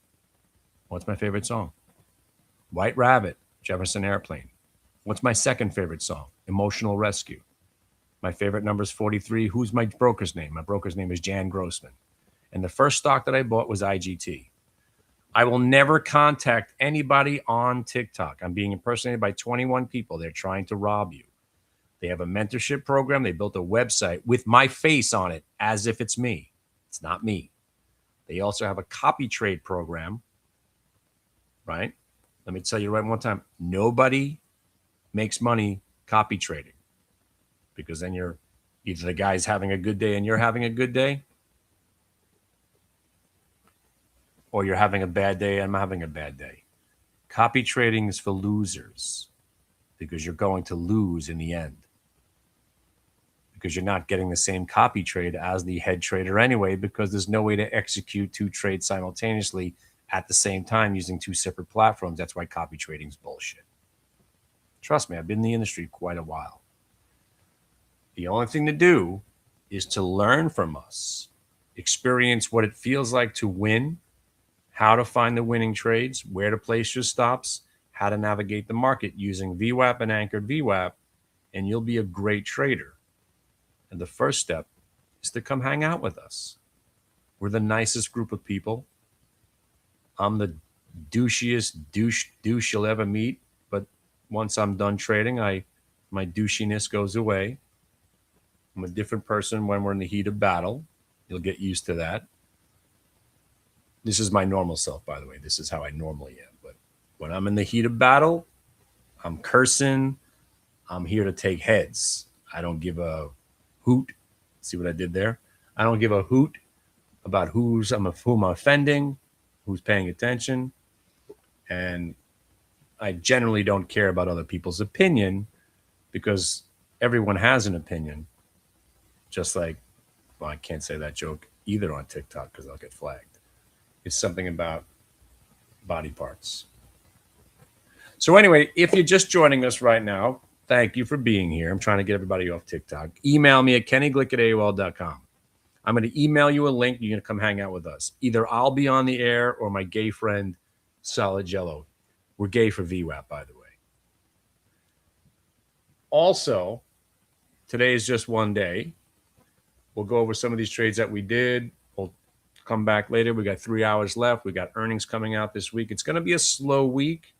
What's my favorite song? White Rabbit, Jefferson Airplane. What's my second favorite song? Emotional Rescue. My favorite number is 43. Who's my broker's name? My broker's name is Jan Grossman. And the first stock that I bought was IGT. I will never contact anybody on TikTok. I'm being impersonated by 21 people. They're trying to rob you. They have a mentorship program. They built a website with my face on it as if it's me. It's not me. They also have a copy trade program, right? Let me tell you right one time. Nobody makes money copy trading because then you're either the guy's having a good day and you're having a good day, or you're having a bad day and I'm having a bad day. Copy trading is for losers because you're going to lose in the end because you're not getting the same copy trade as the head trader anyway, because there's no way to execute two trades simultaneously at the same time using two separate platforms. That's why copy trading is bullshit. Trust me, I've been in the industry quite a while. The only thing to do is to learn from us, experience what it feels like to win, how to find the winning trades, where to place your stops, how to navigate the market using VWAP and anchored VWAP, and you'll be a great trader. And the first step is to come hang out with us. We're the nicest group of people. I'm the douchiest douche you'll ever meet. But once I'm done trading, my douchiness goes away. I'm a different person when we're in the heat of battle. You'll get used to that. This is my normal self, by the way. This is how I normally am. But when I'm in the heat of battle, I'm cursing. I'm here to take heads. I don't give a hoot. See what I did there? I don't give a hoot about whom I'm offending, who's paying attention. And I generally don't care about other people's opinion because everyone has an opinion. Just like, well, I can't say that joke either on TikTok because I'll get flagged. It's something about body parts. So anyway, if you're just joining us right now, thank you for being here. I'm trying to get everybody off TikTok. Email me at kennyglick@aol.com. I'm going to email you a link. You're going to come hang out with us. Either I'll be on the air or my gay friend, Solid Jello. We're gay for VWAP, by the way. Also, today is just one day. We'll go over some of these trades that we did. We'll come back later. We got 3 hours left. We got earnings coming out this week. It's going to be a slow week.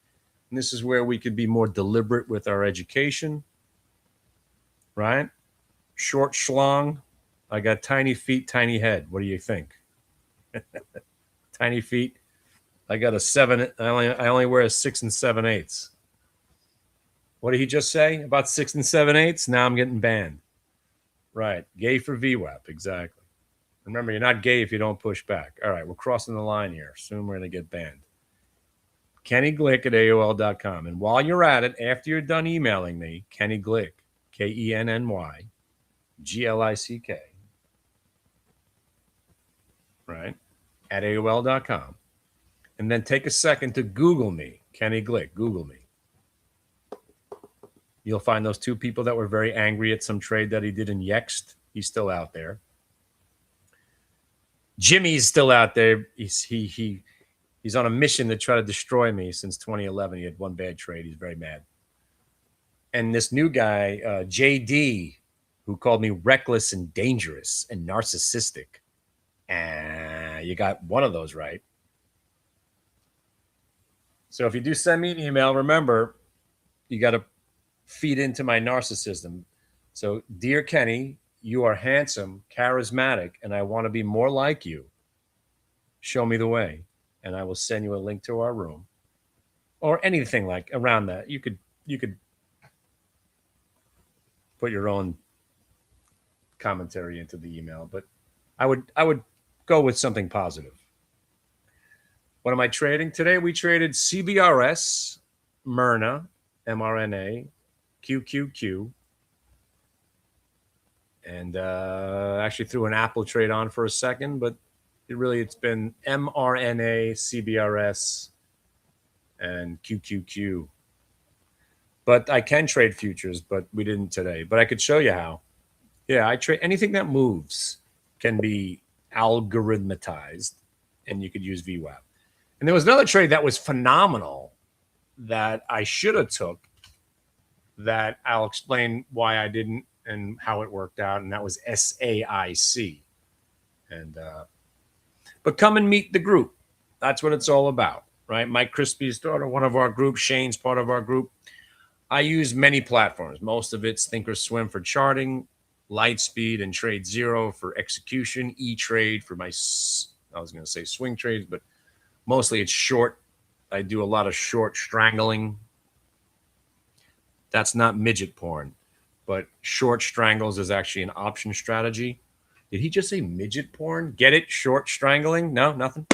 And this is where we could be more deliberate with our education, right? Short schlong. I got tiny feet, tiny head. What do you think? Tiny feet. I got a 7. I only wear a 6 7/8. What did he just say about 6 7/8? Now I'm getting banned. Right. Gay for VWAP. Exactly. Remember, you're not gay if you don't push back. All right. We're crossing the line here. Soon we're going to get banned. KennyGlick@AOL.com. And while you're at it, after you're done emailing me, Kenny Glick, KennyGlick, right, at AOL.com. And then take a second to Google me, Kenny Glick. Google me. You'll find those 2 people that were very angry at some trade that he did in Yext. He's still out there. Jimmy's still out there. He's on a mission to try to destroy me since 2011. He had one bad trade. He's very mad. And this new guy, JD, who called me reckless and dangerous and narcissistic. You got one of those right. So if you do send me an email, remember, you got to feed into my narcissism. So, dear Kenny, you are handsome, charismatic, and I want to be more like you. Show me the way. And I will send you a link to our room or anything like around that. You could put your own commentary into the email, but I would go with something positive. What am I trading today? We traded CBRS, Myrna, mRNA, QQQ, and actually threw an Apple trade on for a second, but it's been mRNA, CBRS, and QQQ. But I can trade futures, but we didn't today. But I could show you how. Yeah, I trade anything that moves can be algorithmatized, and you could use VWAP. And there was another trade that was phenomenal that I should have took that I'll explain why I didn't and how it worked out, and that was SAIC. And but come and meet the group. That's what it's all about, right? Mike Crispy's part of one of our groups. Shane's part of our group. I use many platforms. Most of it's Thinkorswim for charting, Lightspeed and Trade Zero for execution, E-Trade for my, I was going to say swing trades, but mostly it's short. I do a lot of short strangling. That's not midget porn, but short strangles is actually an option strategy. Did he just say midget porn? Get it? Short strangling? No, nothing.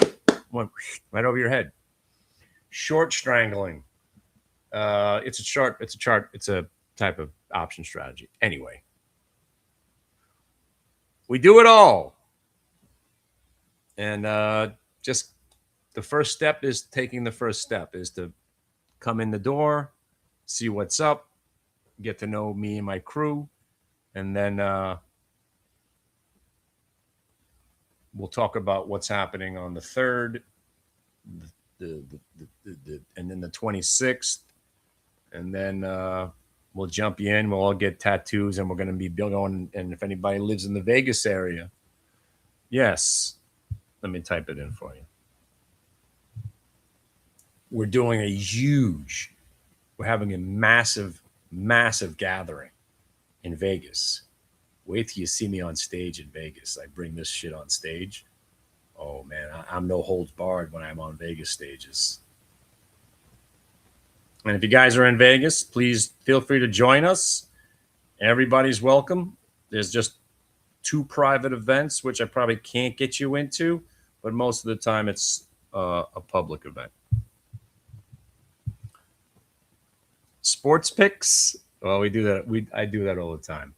Went right over your head. Short strangling. It's a chart. It's a chart. It's a type of option strategy. Anyway, we do it all. And just the first step is taking the first step is to come in the door, see what's up, get to know me and my crew, and then we'll talk about what's happening on the 3rd, and then the 26th, and then we'll jump you in. We'll all get tattoos, and we're going to be going. And if anybody lives in the Vegas area, yes, let me type it in for you. We're doing we're having a massive gathering in Vegas. Wait till you see me on stage in Vegas. I bring this shit on stage. Oh, man, I'm no holds barred when I'm on Vegas stages. And if you guys are in Vegas, please feel free to join us. Everybody's welcome. There's just 2 private events, which I probably can't get you into, but most of the time it's a public event. Sports picks. Well, we do that. I do that all the time.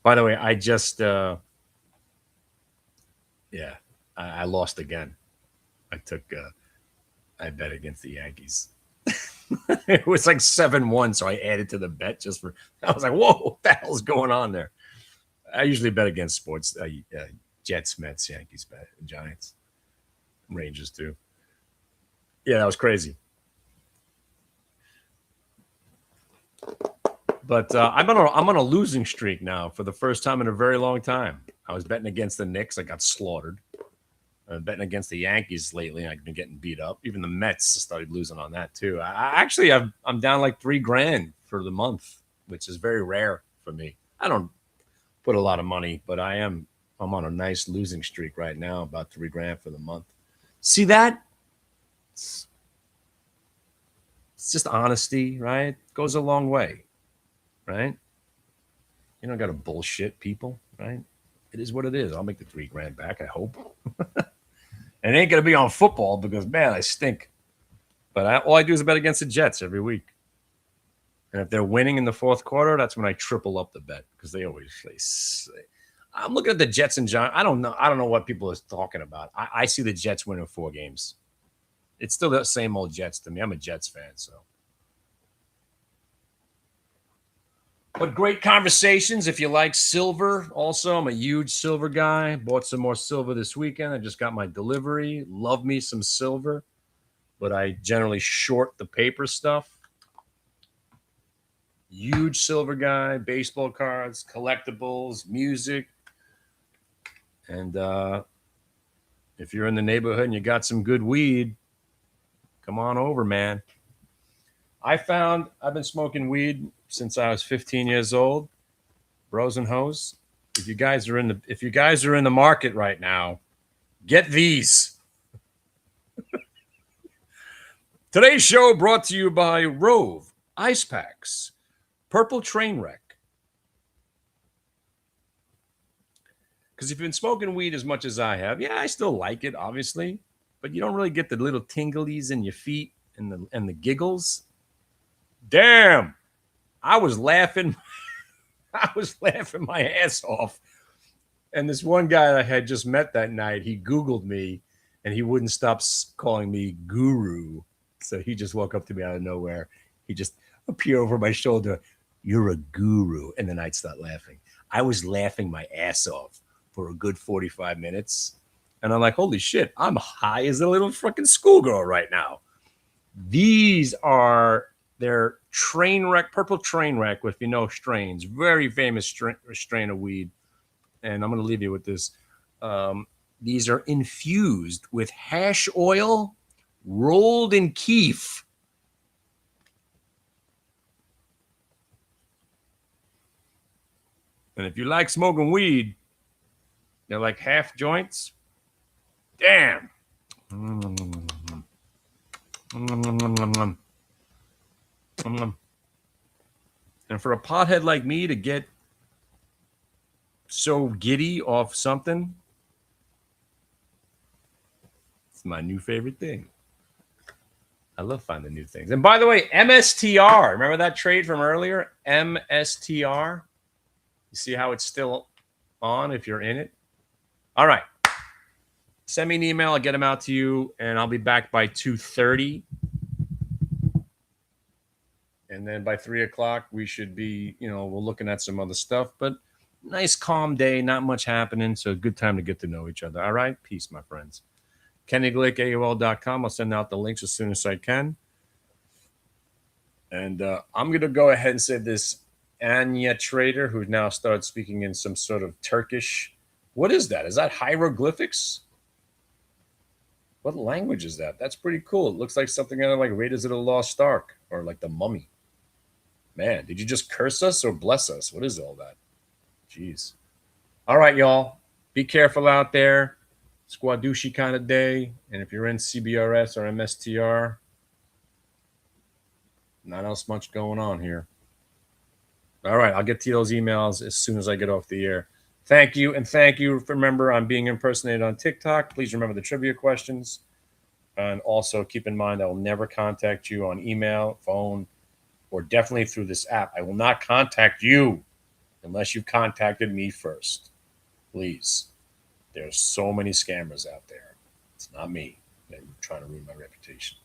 By the way, I just yeah, I lost again. I took I bet against the Yankees. It was like 7-1, so I added to the bet just for. I was like, "Whoa, what the hell's going on there?" I usually bet against sports, Jets, Mets, Yankees, Giants, Rangers too. Yeah, that was crazy. But I'm on a losing streak now for the first time in a very long time. I was betting against the Knicks, I got slaughtered. Betting against the Yankees lately, I've been getting beat up. Even the Mets started losing on that too. I'm down like $3,000 for the month, which is very rare for me. I don't put a lot of money, but I'm on a nice losing streak right now, about $3,000 for the month. See that? It's just honesty, right? Goes a long way, right? You don't got to bullshit people, right? It is what it is. I'll make the $3,000 back, I hope. And it ain't gonna be on football because man, I stink. But all I do is bet against the Jets every week. And if they're winning in the fourth quarter, that's when I triple up the bet because they always say. I'm looking at the Jets and Giants. I don't know what people are talking about. I see the Jets winning 4 games. It's still the same old Jets to me. I'm a Jets fan, so. But great conversations. If you like silver, also, I'm a huge silver guy. Bought some more silver this weekend. I just got my delivery. Love me some silver, but I generally short the paper stuff. Huge silver guy, baseball cards, collectibles, music. And if you're in the neighborhood and you got some good weed, come on over, man. I've been smoking weed since I was 15 years old. Bros and hoes. If you guys are in the market right now, get these. Today's show brought to you by Rove Ice Packs, Purple Trainwreck. Because if you've been smoking weed as much as I have, yeah, I still like it, obviously, but you don't really get the little tinglies in your feet and the giggles. Damn, I was laughing. I was laughing my ass off. And this one guy I had just met that night, he Googled me and he wouldn't stop calling me guru. So he just walked up to me out of nowhere. He just appeared over my shoulder. You're a guru. And then I'd start laughing. I was laughing my ass off for a good 45 minutes. And I'm like, holy shit, I'm high as a little fucking schoolgirl right now. These are their Trainwreck, Purple Trainwreck with, strains. Very famous strain of weed. And I'm going to leave you with this. These are infused with hash oil rolled in keef. And if you like smoking weed, they're like half joints. Damn. And for a pothead like me to get so giddy off something, it's my new favorite thing. I love finding new things. And by the way, MSTR, remember that trade from earlier? MSTR. You see how it's still on if you're in it? All right. Send me an email. I'll get them out to you, and I'll be back by 2:30. And then by 3 o'clock, we should be, we're looking at some other stuff. But nice, calm day, not much happening. So good time to get to know each other. All right? Peace, my friends. KennyGlick, AOL.com. I'll send out the links as soon as I can. And I'm going to go ahead and say this Anya trader who now started speaking in some sort of Turkish. What is that? Is that hieroglyphics? What language is that? That's pretty cool. It looks like something out of like Raiders of the Lost Ark or like the Mummy. Man, did you just curse us or bless us? What is all that? Jeez. All right, y'all. Be careful out there. Squadushi kind of day. And if you're in CBRS or MSTR, not else much going on here. All right, I'll get to those emails as soon as I get off the air. Thank you, and thank you. Remember, I'm being impersonated on TikTok. Please remember the trivia questions. And also keep in mind, I will never contact you on email, phone, or definitely through this app. I will not contact you. unless you've contacted me first. Please. There's so many scammers out there. It's not me. They're trying to ruin my reputation.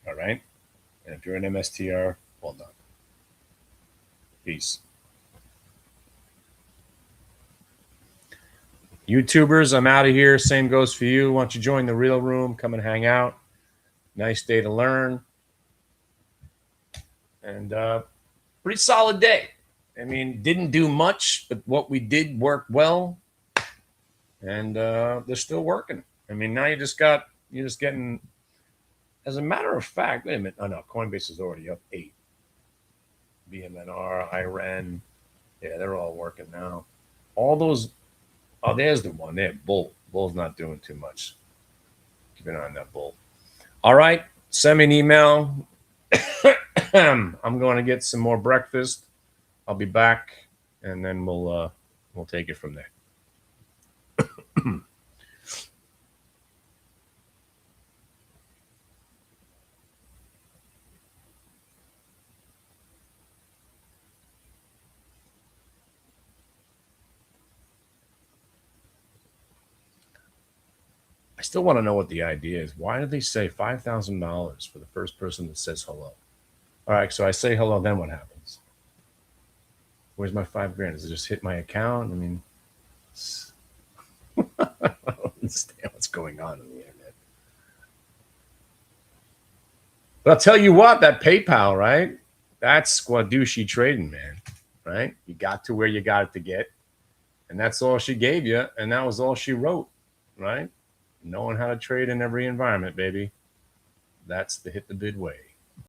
All right? And if you're an MSTR, well done. Peace. YouTubers, I'm out of here. Same goes for you. Why don't you join the real room? Come and hang out. Nice day to learn. And pretty solid day. I mean, didn't do much, but what we did worked well. And they're still working. I mean, now you're just getting, as a matter of fact, wait a minute. Oh, no, Coinbase is already up 8. BMNR, IREN, yeah, they're all working now. All those, oh, there's the one there, Bull. Bull's not doing too much. Keep an eye on that Bull. All right, send me an email. I'm going to get some more breakfast. I'll be back, and then we'll take it from there. I still want to know what the idea is. Why did they say $5,000 for the first person that says hello? All right, so I say hello, then what happens? Where's my $5,000? Does it just hit my account? I mean, I don't understand what's going on the internet. But I'll tell you what, that PayPal, right? That's squadouche trading, man, right? You got to where you got it to get, and that's all she gave you, and that was all she wrote, right? Knowing how to trade in every environment, baby. That's the hit the bid way.